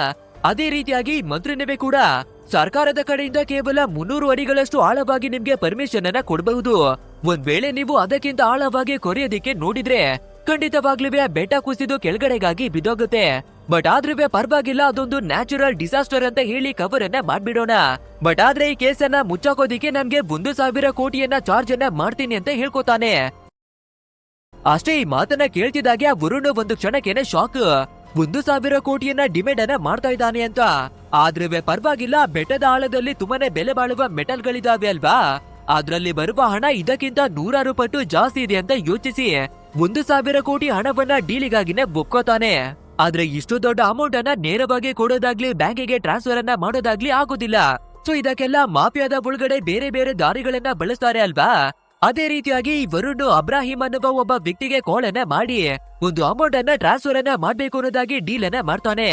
ಅದೇ ರೀತಿಯಾಗಿ ಮಂತ್ರಿನವೇ ಕೂಡ ಸರ್ಕಾರದ ಕಡೆಯಿಂದ ಕೇವಲ 300 ಅಡಿಗಳಷ್ಟು ಆಳವಾಗಿ ನಿಮ್ಗೆ ಪರ್ಮಿಷನ್ ಅನ್ನ ಕೊಡಬಹುದು. ಒಂದ್ ವೇಳೆ ನೀವು ಅದಕ್ಕಿಂತ ಆಳವಾಗಿ ಕೊರೆಯೋದಿಕ್ಕೆ ನೋಡಿದ್ರೆ ಖಂಡಿತವಾಗ್ಲೂ ಬೆಟ್ಟ ಕುಸಿದು ಕೆಳಗಡೆಗಾಗಿ ಬಿದ್ದೋಗುತ್ತೆ. ಬಟ್ ಆದ್ರೂ ಪರವಾಗಿಲ್ಲ, ಅದೊಂದು ನ್ಯಾಚುರಲ್ ಡಿಸಾಸ್ಟರ್ ಅಂತ ಹೇಳಿ ಕವರ್ ಅನ್ನ ಮಾಡ್ಬಿಡೋಣ. ಬಟ್ ಆದ್ರೆ ಈ ಕೇಸನ್ನ ಮುಚ್ಚಾಕೋದಿಕ್ಕೆ ನನ್ಗೆ 1,000 ಕೋಟಿಯನ್ನ ಚಾರ್ಜ್ ಅನ್ನ ಮಾಡ್ತೀನಿ ಅಂತ ಹೇಳ್ಕೊತಾನೆ. ಅಷ್ಟೇ ಈ ಮಾತನ್ನ ಕೇಳ್ತಿದ್ದಾಗೆ ಆ ವರುಣ್ ಒಂದು ಕ್ಷಣಕ್ಕೇನೆ ಶಾಕ್. 1,000 ಕೋಟಿಯನ್ನ ಡಿಮ್ಯಾಂಡ್ ಅನ್ನ ಮಾಡ್ತಾ ಇದ್ದಾನೆ ಅಂತ. ಆದ್ರೆ ಪರವಾಗಿಲ್ಲ, ಬೆಟ್ಟದ ಆಳದಲ್ಲಿ ತುಂಬಾನೇ ಬೆಲೆ ಬಾಳುವ ಮೆಟಲ್ ಗಳಿದಾವೆ ಅಲ್ವಾ, ಅದ್ರಲ್ಲಿ ಬರುವ ಹಣ ಇದಕ್ಕಿಂತ 100 ಪಟ್ಟು ಜಾಸ್ತಿ ಇದೆ ಅಂತ ಯೋಚಿಸಿ 1,000 ಕೋಟಿ ಹಣವನ್ನ ಡೀಲಿಗಾಗಿನೇ ಒಪ್ಕೋತಾನೆ. ಆದ್ರೆ ಇಷ್ಟು ದೊಡ್ಡ ಅಮೌಂಟ್ ಅನ್ನ ನೇರವಾಗಿ ಕೊಡೋದಾಗ್ಲಿ ಬ್ಯಾಂಕಿಗೆ ಟ್ರಾನ್ಸ್ಫರ್ ಅನ್ನ ಮಾಡೋದಾಗ್ಲಿ ಆಗೋದಿಲ್ಲ. ಸೊ ಇದಕ್ಕೆಲ್ಲ ಮಾಫಿಯಾದ ಒಳಗಡೆ ಬೇರೆ ಬೇರೆ ದಾರಿಗಳನ್ನ ಬಳಸ್ತಾರೆ ಅಲ್ವಾ. ಅದೇ ರೀತಿಯಾಗಿ ಈ ವರುಣ್ ಅಬ್ರಾಹಿಂ ಅನ್ನುವ ಒಬ್ಬ ವ್ಯಕ್ತಿಗೆ ಕಾಲ್ ಅನ್ನ ಮಾಡಿ ಒಂದು ಅಮೌಂಟ್ ಅನ್ನ ಟ್ರಾನ್ಸ್ಫರ್ ಅನ್ನ ಮಾಡ್ಬೇಕು ಅನ್ನೋದಾಗಿ ಡೀಲ್ ಅನ್ನ ಮಾಡ್ತಾನೆ.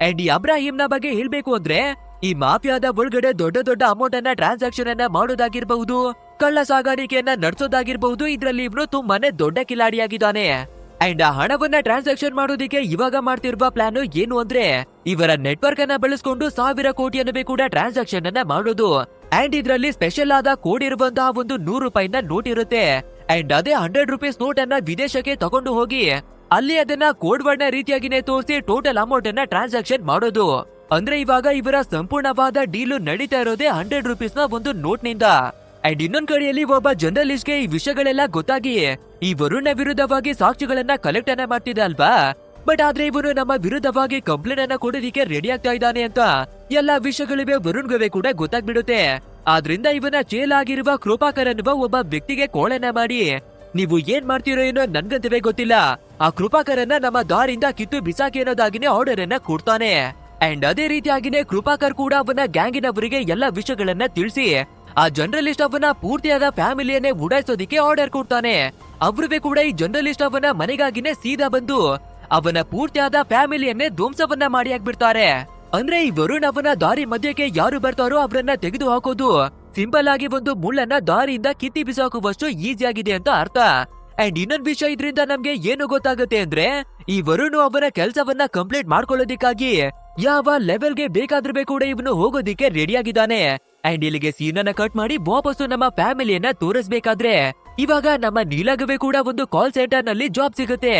ಅಂಡ್ ಈ ಅಬ್ರಾಹಿಂನ ಬಗ್ಗೆ ಹೇಳ್ಬೇಕು ಅಂದ್ರೆ, ಈ ಮಾಫಿಯಾದ ಒಳಗಡೆ ದೊಡ್ಡ ದೊಡ್ಡ ಅಮೌಂಟ್ ಅನ್ನ ಟ್ರಾನ್ಸಾಕ್ಷನ್ ಅನ್ನ ಮಾಡೋದಾಗಿರ್ಬಹುದು, ಕಳ್ಳ ಸಾಗಾಣಿಕೆಯನ್ನ ನಡೆಸೋದಾಗಿರ್ಬಹುದು, ಇದ್ರಲ್ಲಿ ಇವನು ತುಂಬಾನೇ ದೊಡ್ಡ ಕಿಲಾಡಿಯಾಗಿದ್ದಾನೆ. ಅಂಡ್ ಆ ಹಣವನ್ನ ಟ್ರಾನ್ಸಾಕ್ಷನ್ ಮಾಡೋದಿಕ್ಕೆ ಇವಾಗ ಮಾಡ್ತಿರುವ ಪ್ಲಾನ್ ಏನು ಅಂದ್ರೆ, ಇವರ ನೆಟ್ವರ್ಕ್ ಅನ್ನ ಬಳಸ್ಕೊಂಡು 1,000 ಕೋಟಿಯನ್ನು ಕೂಡ ಟ್ರಾನ್ಸಾಕ್ಷನ್ ಅನ್ನ ಮಾಡೋದು. ಅಂಡ್ ಇದ್ರಲ್ಲಿ ಸ್ಪೆಷಲ್ ಆದ ಕೋಡ್ ಇರುವಂತಹ ಒಂದು 100 ರೂಪಾಯಿನ ನೋಟ್ ಇರುತ್ತೆ. ಅಂಡ್ ಅದೇ 100 ರೂಪೀಸ್ ನೋಟ್ ಅನ್ನ ವಿದೇಶಕ್ಕೆ ತಗೊಂಡು ಹೋಗಿ ಅಲ್ಲಿ ಅದನ್ನ ಕೋಡ್ ವರ್ಡ್ ನ ರೀತಿಯಾಗಿನೇ ತೋರಿಸಿ ಟೋಟಲ್ ಅಮೌಂಟ್ ಅನ್ನ ಟ್ರಾನ್ಸಾಕ್ಷನ್ ಮಾಡೋದು. ಅಂದ್ರೆ ಇವಾಗ ಇವರ ಸಂಪೂರ್ಣವಾದ ಡೀಲು ನಡೀತಾ ಇರೋದೇ 100 ರೂಪೀಸ್ ನ ಒಂದು ನೋಟ್ ನಿಂದ. ಅಂಡ್ ಇನ್ನೊಂದ್ ಕಡೆಯಲ್ಲಿ ಒಬ್ಬ ಜರ್ನಲಿಸ್ಟ್ ಗೆ ಈ ವಿಷಯಗಳೆಲ್ಲ ಗೊತ್ತಾಗಿ ಈ ವರುಣ ವಿರುದ್ಧವಾಗಿ ಸಾಕ್ಷಿಗಳನ್ನ ಕಲೆಕ್ಟ್ ಅನ್ನ ಮಾಡ್ತಿದ್ದ ಅಲ್ವಾ. ಬಟ್ ಆದ್ರೆ ಇವನು ನಮ್ಮ ವಿರುದ್ಧವಾಗಿ ಕಂಪ್ಲೇಂಟ್ ಅನ್ನ ಕೊಡೋದಿಕ್ಕೆ ರೆಡಿ ಆಗ್ತಾ ಇದ್ದಾನೆ ಅಂತ ಎಲ್ಲಾ ವಿಷಯಗಳಿವೆ ವರುಣ್ಗೆ ಕೂಡ ಗೊತ್ತಾಗ್ಬಿಡುತ್ತೆ. ಆದ್ರಿಂದ ಇವನ ಜೇಲ್ ಆಗಿರುವ ಕೃಪಾಕರ್ ಅನ್ನುವ ಒಬ್ಬ ವ್ಯಕ್ತಿಗೆ ಕಾಲ್ ಅನ್ನ ಮಾಡಿ, ನೀವು ಏನ್ ಮಾಡ್ತಿರೋ ಏನೋ ನನ್ಗಂತವೇ ಗೊತ್ತಿಲ್ಲ, ಆ ಕೃಪಾಕರನ್ನ ನಮ್ಮ ದಾರಿಂದ ಕಿತ್ತು ಬಿಸಾಕಿ ಅನ್ನೋದಾಗಿನೇ ಆರ್ಡರ್ ಅನ್ನ ಕೊಡ್ತಾನೆ. ಅಂಡ್ ಅದೇ ರೀತಿಯಾಗಿನೇ ಕೃಪಾಕರ್ ಕೂಡ ಅವನ ಗ್ಯಾಂಗಿನವರಿಗೆ ಎಲ್ಲಾ ವಿಷಯಗಳನ್ನ ತಿಳಿಸಿ ಆ ಜರ್ನಲಿಸ್ಟ್ ಅವನ ಪೂರ್ತಿಯಾದ ಫ್ಯಾಮಿಲಿಯನ್ನೇ ಉಡಾಯಿಸೋದಿಕ್ಕೆ ಆರ್ಡರ್ ಕೊಡ್ತಾನೆ. ಅವ್ರಿಗೆ ಕೂಡ ಈ ಜರ್ನಲಿಸ್ಟ್ ಅವನ ಮನೆಗಾಗಿನೇ ಸೀದಾ ಬಂದು ಅವನ ಪೂರ್ತಿಯಾದ ಫ್ಯಾಮಿಲಿಯನ್ನೇ ಧ್ವಂಸವನ್ನ ಮಾಡಿ ಹಾಕ್ಬಿಡ್ತಾರೆ. ಅಂದ್ರೆ ಈ ವರುಣ್ ಅವನ ದಾರಿ ಮಧ್ಯಕ್ಕೆ ಯಾರು ಬರ್ತಾರೋ ಅವರನ್ನ ತೆಗೆದು ಹಾಕೋದು ಸಿಂಪಲ್ ಆಗಿ ಒಂದು ಮುಳ್ಳನ್ನ ದಾರಿಯಿಂದ ಕಿತ್ತಿ ಬಿಸಾಕುವಷ್ಟು ಈಸಿ ಆಗಿದೆ ಅಂತ ಅರ್ಥ. ಅಂಡ್ ಇನ್ನೊಂದ್ ವಿಷಯ ಇದ್ರಿಂದ ನಮ್ಗೆ ಏನು ಗೊತ್ತಾಗುತ್ತೆ ಅಂದ್ರೆ, ಈ ವರುಣ್ ಅವನ ಕೆಲಸವನ್ನ ಕಂಪ್ಲೀಟ್ ಮಾಡ್ಕೊಳ್ಳೋದಿಕ್ಕಾಗಿ ಯಾವ ಲೆವೆಲ್ಗೆ ಬೇಕಾದ್ರೂ ಕೂಡ ಇವನು ಹೋಗೋದಿಕ್ಕೆ ರೆಡಿ ಆಗಿದ್ದಾನೆ. ಅಂಡ್ ಇಲ್ಲಿಗೆ ಸೀನ್ ಅನ್ನ ಕಟ್ ಮಾಡಿ ವಾಪಸ್ಸು ನಮ್ಮ ಫ್ಯಾಮಿಲಿಯನ್ನ ತೋರಿಸ್ಬೇಕಾದ್ರೆ, ಇವಾಗ ನಮ್ಮ ನೀಲಾಗವೇ ಕೂಡ ಒಂದು ಕಾಲ್ ಸೆಂಟರ್ ನಲ್ಲಿ ಜಾಬ್ ಸಿಗುತ್ತೆ.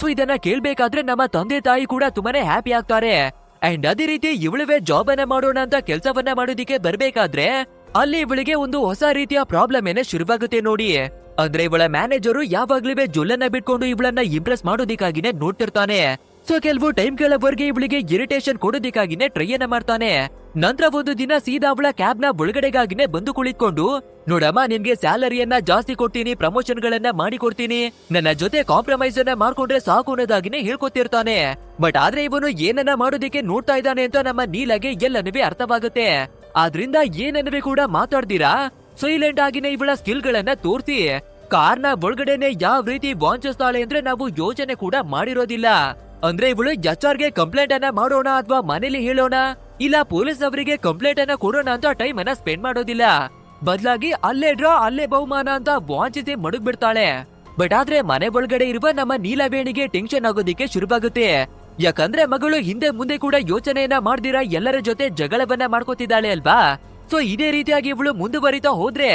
ಸೊ ಇದನ್ನ ಕೇಳ್ಬೇಕಾದ್ರೆ ನಮ್ಮ ತಂದೆ ತಾಯಿ ಕೂಡ ತುಂಬಾನೇ ಹ್ಯಾಪಿ ಆಗ್ತಾರೆ. ಅಂಡ್ ಅದೇ ರೀತಿ ಇವಳುವೆ ಜಾಬ್ ಅನ್ನ ಮಾಡೋಣ ಅಂತ ಕೆಲಸವನ್ನ ಮಾಡೋದಿಕ್ಕೆ ಬರ್ಬೇಕಾದ್ರೆ ಅಲ್ಲಿ ಇವಳಿಗೆ ಒಂದು ಹೊಸ ರೀತಿಯ ಪ್ರಾಬ್ಲಮ್ ಏನೇ ಶುರುವಾಗುತ್ತೆ ನೋಡಿ. ಅಂದ್ರೆ ಇವಳ ಮ್ಯಾನೇಜರು ಯಾವಾಗ್ಲೂ ಜೊಲ್ಲನ್ನ ಬಿಟ್ಕೊಂಡು ಇವಳನ್ನ ಇಂಪ್ರೆಸ್ ಮಾಡೋದಿಕ್ಕಾಗಿನೇ ನೋಡ್ತಿರ್ತಾನೆ. ಸೊ ಕೆಲವು ಟೈಮ್ಗಳವರೆಗೆ ಇವಳಿಗೆ ಇರಿಟೇಷನ್ ಕೊಡೋದಿಕ್ಕಾಗಿನೇ ಟ್ರೈ ಅನ್ನ ಮಾಡ್ತಾನೆ. ನಂತರ ಒಂದು ದಿನ ಸೀದಾ ಅವಳ ಕ್ಯಾಬ್ ನ ಒಳಗಡೆಗಾಗಿನೇ ಬಂದು ಕುಳಿತುಕೊಂಡು, ನೋಡಮ್ಮ ನಿನ್ಗೆ ಸ್ಯಾಲರಿಯನ್ನ ಜಾಸ್ತಿ ಕೊಡ್ತೀನಿ, ಪ್ರಮೋಷನ್ ಗಳನ್ನ ಮಾಡಿ ಕೊಡ್ತೀನಿ, ನನ್ನ ಜೊತೆ ಕಾಂಪ್ರಮೈಸ್ ಅನ್ನ ಮಾಡ್ಕೊಂಡ್ರೆ ಸಾಕು ಅನ್ನೋದಾಗಿನೇ ಹೇಳ್ಕೊತಿರ್ತಾನೆ. ಬಟ್ ಆದ್ರೆ ಇವನು ಏನನ್ನ ಮಾಡೋದಿಕ್ಕೆ ನೋಡ್ತಾ ಇದ್ದಾನೆ ಅಂತ ನಮ್ಮ ನೀಲಾಗೆ ಎಲ್ಲನವೇ ಅರ್ಥವಾಗುತ್ತೆ. ಆದ್ರಿಂದ ಏನನ್ನವೇ ಕೂಡ ಮಾತಾಡ್ದಿರಾ ಸೈಲೆಂಟ್ ಆಗಿನೇ ಇವಳ ಸ್ಕಿಲ್ ಗಳನ್ನ ತೋರಿಸಿ ಕಾರ್ನ ಒಳಗಡೆನೆ ಯಾವ ರೀತಿ ವಾಂಚಿಸ್ತಾಳೆ ಅಂದ್ರೆ ನಾವು ಯೋಚನೆ ಕೂಡ ಮಾಡಿರೋದಿಲ್ಲ. ಅಂದ್ರೆ ಇವಳು HR ಗೆ ಕಂಪ್ಲೇಂಟ್ ಅನ್ನ ಮಾಡೋಣ ಅಥವಾ ಮನೇಲಿ ಹೇಳೋಣ, ಇಲ್ಲ ಪೊಲೀಸ್ ಅವರಿಗೆ ಕಂಪ್ಲೇಂಟ್ ಅನ್ನ ಕೊಡೋಣ ಅಂತ ಟೈಮ್ ಅನ್ನ ಸ್ಪೆಂಡ್ ಮಾಡೋದಿಲ್ಲ. ಬದಲಾಗಿ ಅಲ್ಲೇ ಡ್ರಾ ಅಲ್ಲೇ ಬಹುಮಾನ ಅಂತ ವಾಂಚಿಸಿ ಮಡಗ್ ಬಿಡ್ತಾಳೆ. ಬಟ್ ಆದ್ರೆ ಮನೆ ಒಳಗಡೆ ಇರುವ ನಮ್ಮ ನೀಲವೇಣಿಗೆ ಟೆನ್ಷನ್ ಆಗೋದಿಕ್ಕೆ ಶುರುವಾಗುತ್ತೆ. ಯಾಕಂದ್ರೆ ಮಗಳು ಹಿಂದೆ ಮುಂದೆ ಕೂಡ ಯೋಚನೆಯನ್ನ ಮಾಡ್ದಿರಾ ಎಲ್ಲರ ಜೊತೆ ಜಗಳವನ್ನ ಮಾಡ್ಕೋತಿದ್ದಾಳೆ ಅಲ್ವಾ. ಸೊ ಇದೇ ರೀತಿಯಾಗಿ ಇವಳು ಮುಂದುವರಿತಾ ಹೋದ್ರೆ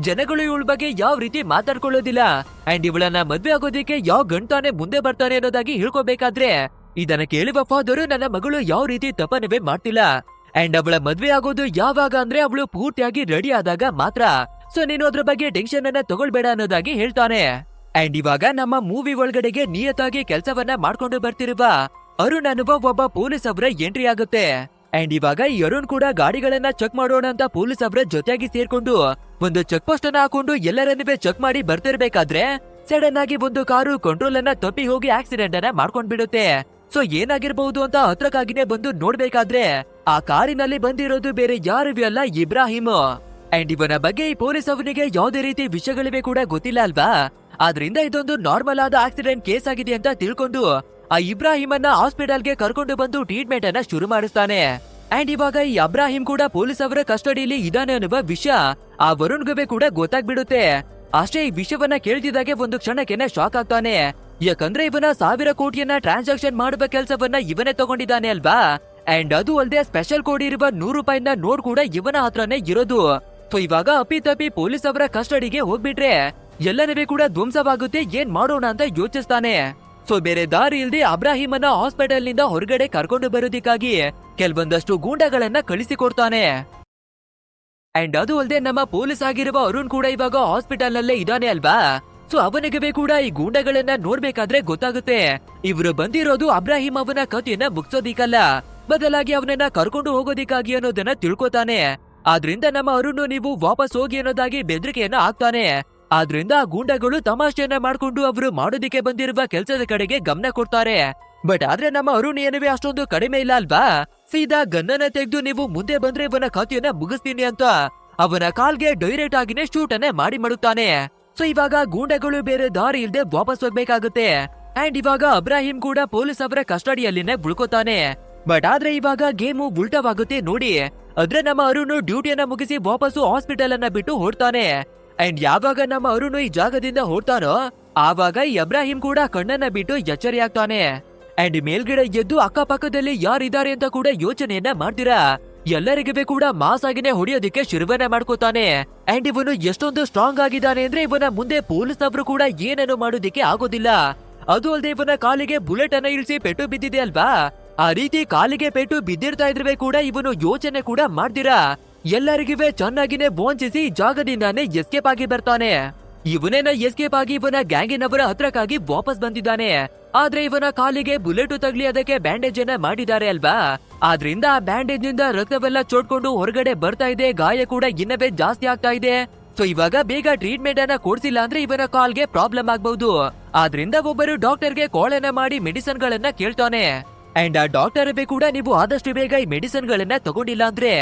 ಜನಗಳು ಇವಳ ಬಗ್ಗೆ ಯಾವ ರೀತಿ ಮಾತಾಡ್ಕೊಳ್ಳೋದಿಲ್ಲ. ಅಂಡ್ ಇವಳನ್ನ ಮದ್ವೆ ಆಗೋದಿಕ್ಕೆ ಯಾವ ಗಂಟಾನೆ ಮುಂದೆ ಬರ್ತಾನೆ ಅನ್ನೋದಾಗಿ ಹೇಳ್ಕೋಬೇಕಾದ್ರೆ, ಇದನ್ನ ಕೇಳುವ ಫಾದರು ನನ್ನ ಮಗಳು ಯಾವ ರೀತಿ ತಪ್ಪನವೇ ಮಾಡ್ತಿಲ್ಲ. ಅಂಡ್ ಅವಳ ಮದ್ವೆ ಆಗೋದು ಯಾವಾಗ ಅಂದ್ರೆ ಅವಳು ಪೂರ್ತಿಯಾಗಿ ರೆಡಿ ಆದಾಗ ಮಾತ್ರ. ಸೊ ನೀನು ಅದ್ರ ಬಗ್ಗೆ ಟೆನ್ಷನ್ ಅನ್ನ ತಗೊಳ್ಬೇಡ ಅನ್ನೋದಾಗಿ ಹೇಳ್ತಾನೆ. ಅಂಡ್ ಇವಾಗ ನಮ್ಮ ಮೂವಿ ಒಳಗಡೆಗೆ ನಿಯತ್ತಾಗಿ ಕೆಲಸವನ್ನ ಮಾಡ್ಕೊಂಡು ಬರ್ತಿರುವ ಅರುಣ್ ಅನ್ನುವ ಒಬ್ಬ ಪೊಲೀಸ್ ಅವರ ಎಂಟ್ರಿ ಆಗುತ್ತೆ. ಅಂಡ್ ಇವಾಗ ಈ ಅರುಣ್ ಕೂಡ ಗಾಡಿಗಳನ್ನ ಚೆಕ್ ಮಾಡೋಣ ಅಂತ ಪೊಲೀಸ್ ಅವರ ಜೊತೆಯಾಗಿ ಸೇರ್ಕೊಂಡು ಒಂದು ಚೆಕ್ ಪೋಸ್ಟ್ ಅನ್ನ ಹಾಕೊಂಡು ಎಲ್ಲರನ್ನೂ ಚೆಕ್ ಮಾಡಿ ಬರ್ತಿರ್ಬೇಕಾದ್ರೆ ಸಡನ್ ಆಗಿ ಒಂದು ಕಾರು ಕಂಟ್ರೋಲ್ ಅನ್ನ ತಪ್ಪಿ ಹೋಗಿ ಆಕ್ಸಿಡೆಂಟ್ ಅನ್ನ ಮಾಡ್ಕೊಂಡ್ ಬಿಡುತ್ತೆ. ಸೊ ಏನಾಗಿರ್ಬಹುದು ಅಂತ ಹತ್ರಕ್ಕಾಗಿನೇ ಬಂದು ನೋಡ್ಬೇಕಾದ್ರೆ ಆ ಕಾರಿನಲ್ಲಿ ಬಂದಿರೋದು ಬೇರೆ ಯಾರು ಅಲ್ಲ, ಇಬ್ರಾಹಿಂ. ಅಂಡ್ ಇವನ ಬಗ್ಗೆ ಈ ಪೊಲೀಸ್ ಅವನಿಗೆ ಯಾವುದೇ ರೀತಿ ವಿಷಯಗಳಿವೆ ಕೂಡ ಗೊತ್ತಿಲ್ಲ ಅಲ್ವಾ. ಆದ್ರಿಂದ ಇದೊಂದು ನಾರ್ಮಲ್ ಆದ ಆಕ್ಸಿಡೆಂಟ್ ಕೇಸ್ ಆಗಿದೆ ಅಂತ ತಿಳ್ಕೊಂಡು ಆ ಇಬ್ರಾಹಿಂ ಅನ್ನ ಹಾಸ್ಪಿಟಲ್ಗೆ ಕರ್ಕೊಂಡು ಬಂದು ಟ್ರೀಟ್ಮೆಂಟ್ ಅನ್ನ ಶುರು ಮಾಡಿಸ್ತಾನೆ. ಅಂಡ್ ಇವಾಗ ಈ ಅಬ್ರಾಹಿಂ ಕೂಡ ಪೊಲೀಸ್ ಅವರ ಕಸ್ಟಡಿಯಲ್ಲಿ ಇದಾನೆ ಅನ್ನುವ ವಿಷಯ ಆ ವರುಣ್ಗೆ ಕೂಡ ಗೊತ್ತಾಗ್ಬಿಡುತ್ತೆ. ಅಷ್ಟೇ ಈ ವಿಷಯವನ್ನ ಕೇಳ್ತಿದ್ದಾಗೆ ಒಂದು ಕ್ಷಣಕ್ಕೆನೆ ಶಾಕ್ ಆಗ್ತಾನೆ. ಯಾಕಂದ್ರೆ ಇವನ 1,000 ಕೋಟಿಯನ್ನ ಟ್ರಾನ್ಸಾಕ್ಷನ್ ಮಾಡುವ ಕೆಲಸವನ್ನ ಇವನೇ ತಗೊಂಡಿದ್ದಾನೆ ಅಲ್ವಾ. ಅಂಡ್ ಅದು ಅಲ್ಲದೆ ಸ್ಪೆಷಲ್ ಕೋಡ್ ಇರುವ 100 ರೂಪಾಯಿನ ನೋಟ್ ಕೂಡ ಇವನ ಹತ್ರನೇ ಇರೋದು. ಸೊ ಇವಾಗ ಅಪ್ಪಿತಪ್ಪಿ ಪೊಲೀಸ್ ಅವರ ಕಸ್ಟಡಿಗೆ ಹೋಗ್ಬಿಟ್ರೆ ಎಲ್ಲನವೇ ಕೂಡ ಧ್ವಂಸವಾಗುತ್ತೆ, ಏನ್ ಮಾಡೋಣ ಅಂತ ಯೋಚಿಸ್ತಾನೆ. ಸೊ ಬೇರೆ ದಾರಿ ಇಲ್ದೆ ಅಬ್ರಾಹಿಮನ ಹಾಸ್ಪಿಟಲ್ ನಿಂದ ಹೊರಗಡೆ ಕರ್ಕೊಂಡು ಬರೋದಿಕ್ಕಾಗಿ ಕೆಲವೊಂದಷ್ಟು ಗೂಂಡಗಳನ್ನ ಕಳಿಸಿಕೊಡ್ತಾನೆ. ಅಂಡ್ ಅದು ಅಲ್ಲದೆ ನಮ್ಮ ಪೊಲೀಸ್ ಆಗಿರುವ ಅರುಣ್ ಕೂಡ ಇವಾಗ ಹಾಸ್ಪಿಟಲ್ ನಲ್ಲೇ ಇದ್ದಾನೆ ಅಲ್ವಾ. ಸೊ ಅವನಿಗೆ ಕೂಡ ಈ ಗೂಂಡಗಳನ್ನ ನೋಡ್ಬೇಕಾದ್ರೆ ಗೊತ್ತಾಗುತ್ತೆ ಇವ್ರು ಬಂದಿರೋದು ಅಬ್ರಾಹಿಂ ಅವನ ಕಥೆಯನ್ನ ಮುಗ್ಸೋದಿಕ್ಕಲ್ಲ, ಬದಲಾಗಿ ಅವನನ್ನ ಕರ್ಕೊಂಡು ಹೋಗೋದಿಕ್ಕಾಗಿ ಅನ್ನೋದನ್ನ ತಿಳ್ಕೊತಾನೆ. ಆದ್ರಿಂದ ನಮ್ಮ ಅರುಣ್ ನೀವು ವಾಪಸ್ ಹೋಗಿ ಅನ್ನೋದಾಗಿ ಬೆದರಿಕೆಯನ್ನ ಹಾಕ್ತಾನೆ. ಆದ್ರಿಂದ ಆ ಗೂಂಡಗಳು ತಮಾಷೆಯನ್ನ ಮಾಡ್ಕೊಂಡು ಅವರು ಮಾಡೋದಿಕ್ಕೆ ಬಂದಿರುವ ಕೆಲಸದ ಕಡೆಗೆ ಗಮನ ಕೊಡ್ತಾರೆ. ಬಟ್ ಆದ್ರೆ ನಮ್ಮ ಅರುಣ್ ಏನವೇ ಅಷ್ಟೊಂದು ಕಡಿಮೆ ಇಲ್ಲ ಅಲ್ವಾ. ಸೀದಾ ಗನ್ನನ್ನ ತೆಗೆದು ನೀವು ಮುಂದೆ ಬಂದ್ರೆ ಇವನ ಕಥೆಯನ್ನ ಮುಗಿಸ್ತೀನಿ ಅಂತ ಅವನ ಕಾಲ್ಗೆ ಡೈರೆಕ್ಟ್ ಆಗಿನೇ ಶೂಟ್ ಅನ್ನೇ ಮಾಡಿ ಮಾಡುತ್ತಾನೆ. ಸೊ ಇವಾಗ ಗೂಂಡಗಳು ಬೇರೆ ದಾರಿ ಇಲ್ದೆ ವಾಪಸ್ ಹೋಗ್ಬೇಕಾಗುತ್ತೆ. ಅಂಡ್ ಇವಾಗ ಅಬ್ರಾಹಿಂ ಕೂಡ ಪೊಲೀಸ್ ಅವರ ಕಸ್ಟಡಿಯಲ್ಲಿನೇ ಉಳ್ಕೋತಾನೆ. ಬಟ್ ಆದ್ರೆ ಇವಾಗ ಗೇಮು ಉಲ್ಟವಾಗುತ್ತೆ ನೋಡಿ. ಆದ್ರೆ ನಮ್ಮ ಅರುಣ್ ಡ್ಯೂಟಿಯನ್ನ ಮುಗಿಸಿ ವಾಪಸ್ಸು ಹಾಸ್ಪಿಟಲ್ ಅನ್ನ ಬಿಟ್ಟು ಹೊರಡ್ತಾನೆ. ಅಂಡ್ ಯಾವಾಗ ನಮ್ಮ ಅರುಣ್ ಈ ಜಾಗದಿಂದ ಹೊರಡ್ತಾನೋ ಆವಾಗ ಈ ಅಬ್ರಾಹಿಂ ಕೂಡ ಕಣ್ಣನ್ನ ಬಿಟ್ಟು ಎಚ್ಚರಿಯಾಗ್ತಾನೆ. ಅಂಡ್ ಮೇಲ್ಗಡೆ ಎದ್ದು ಅಕ್ಕಪಕ್ಕದಲ್ಲಿ ಯಾರಿದ್ದಾರೆ ಅಂತ ಕೂಡ ಯೋಚನೆಯನ್ನ ಮಾಡ್ತೀರಾ. ಎಲ್ಲರಿಗೂ ಕೂಡ ಮಾಸ್ ಆಗಿನೇ ಹೊಡೆಯೋದಿಕ್ಕೆ ಶುರುವನ್ನ ಮಾಡ್ಕೋತಾನೆ. ಅಂಡ್ ಇವನು ಎಷ್ಟೊಂದು ಸ್ಟ್ರಾಂಗ್ ಆಗಿದ್ದಾನೆ ಅಂದ್ರೆ ಇವನ ಮುಂದೆ ಪೊಲೀಸ್ ಅವರು ಕೂಡ ಏನನ್ನು ಮಾಡೋದಿಕ್ಕೆ ಆಗೋದಿಲ್ಲ. ಅದು ಅಲ್ಲದೆ ಇವನ ಕಾಲಿಗೆ ಬುಲೆಟ್ ಅನ್ನ ಇಳಿಸಿ ಪೆಟ್ಟು ಬಿದ್ದಿದೆ ಅಲ್ವಾ. ಆ ರೀತಿ ಕಾಲಿಗೆ ಪೆಟ್ಟು ಬಿದ್ದಿರ್ತಾ ಇದ್ರೆ ಕೂಡ ಇವನು ಯೋಚನೆ ಕೂಡ ಮಾಡ್ತೀರಾ ಎಲ್ಲರಿಗೂ ಚೆನ್ನಾಗಿನೇ ಬೋಂಚಿಸಿ ಜಾಗದಿಂದಾನೇ ಎಸ್ಕೇಪ್ ಆಗಿ ಬರ್ತಾನೆ. ಇವನೇನ ಎಸ್ಕೇಪ್ ಆಗಿ ಇವನ ಗ್ಯಾಂಗಿನವರ ಹತ್ರಕ್ಕಾಗಿ ವಾಪಸ್ ಬಂದಿದ್ದಾನೆ. ಆದ್ರೆ ಇವನ ಕಾಲಿಗೆ ಬುಲೆಟ್ ತಗ್ಲಿ ಅದಕ್ಕೆ ಬ್ಯಾಂಡೇಜ್ ಅನ್ನ ಮಾಡಿದ್ದಾರೆ ಅಲ್ವಾ. ಆದ್ರಿಂದ ಆ ಬ್ಯಾಂಡೇಜ್ ನಿಂದ ರಕ್ತವೆಲ್ಲ ಚೋಟ್ಕೊಂಡು ಹೊರಗಡೆ ಬರ್ತಾ ಇದೆ, ಗಾಯ ಕೂಡ ಇನ್ನವೇ ಜಾಸ್ತಿ ಆಗ್ತಾ ಇದೆ. ಸೊ ಇವಾಗ ಬೇಗ ಟ್ರೀಟ್ಮೆಂಟ್ ಅನ್ನ ಕೊಡ್ಸಿಲ್ಲ ಅಂದ್ರೆ ಇವನ ಕಾಲ್ಗೆ ಪ್ರಾಬ್ಲಮ್ ಆಗ್ಬಹುದು. ಆದ್ರಿಂದ ಒಬ್ಬರು ಡಾಕ್ಟರ್ಗೆ ಕಾಲ್ ಅನ್ನ ಮಾಡಿ ಮೆಡಿಸಿನ್ ಗಳನ್ನ ಕೇಳ್ತಾನೆ. ಅಂಡ್ ಆ ಡಾಕ್ಟರ್ ಕೂಡ ನೀವು ಆದಷ್ಟು ಬೇಗ ಈ ಮೆಡಿಸಿನ್ ಗಳನ್ನ ತಗೊಂಡಿಲ್ಲ ಅಂದ್ರೆ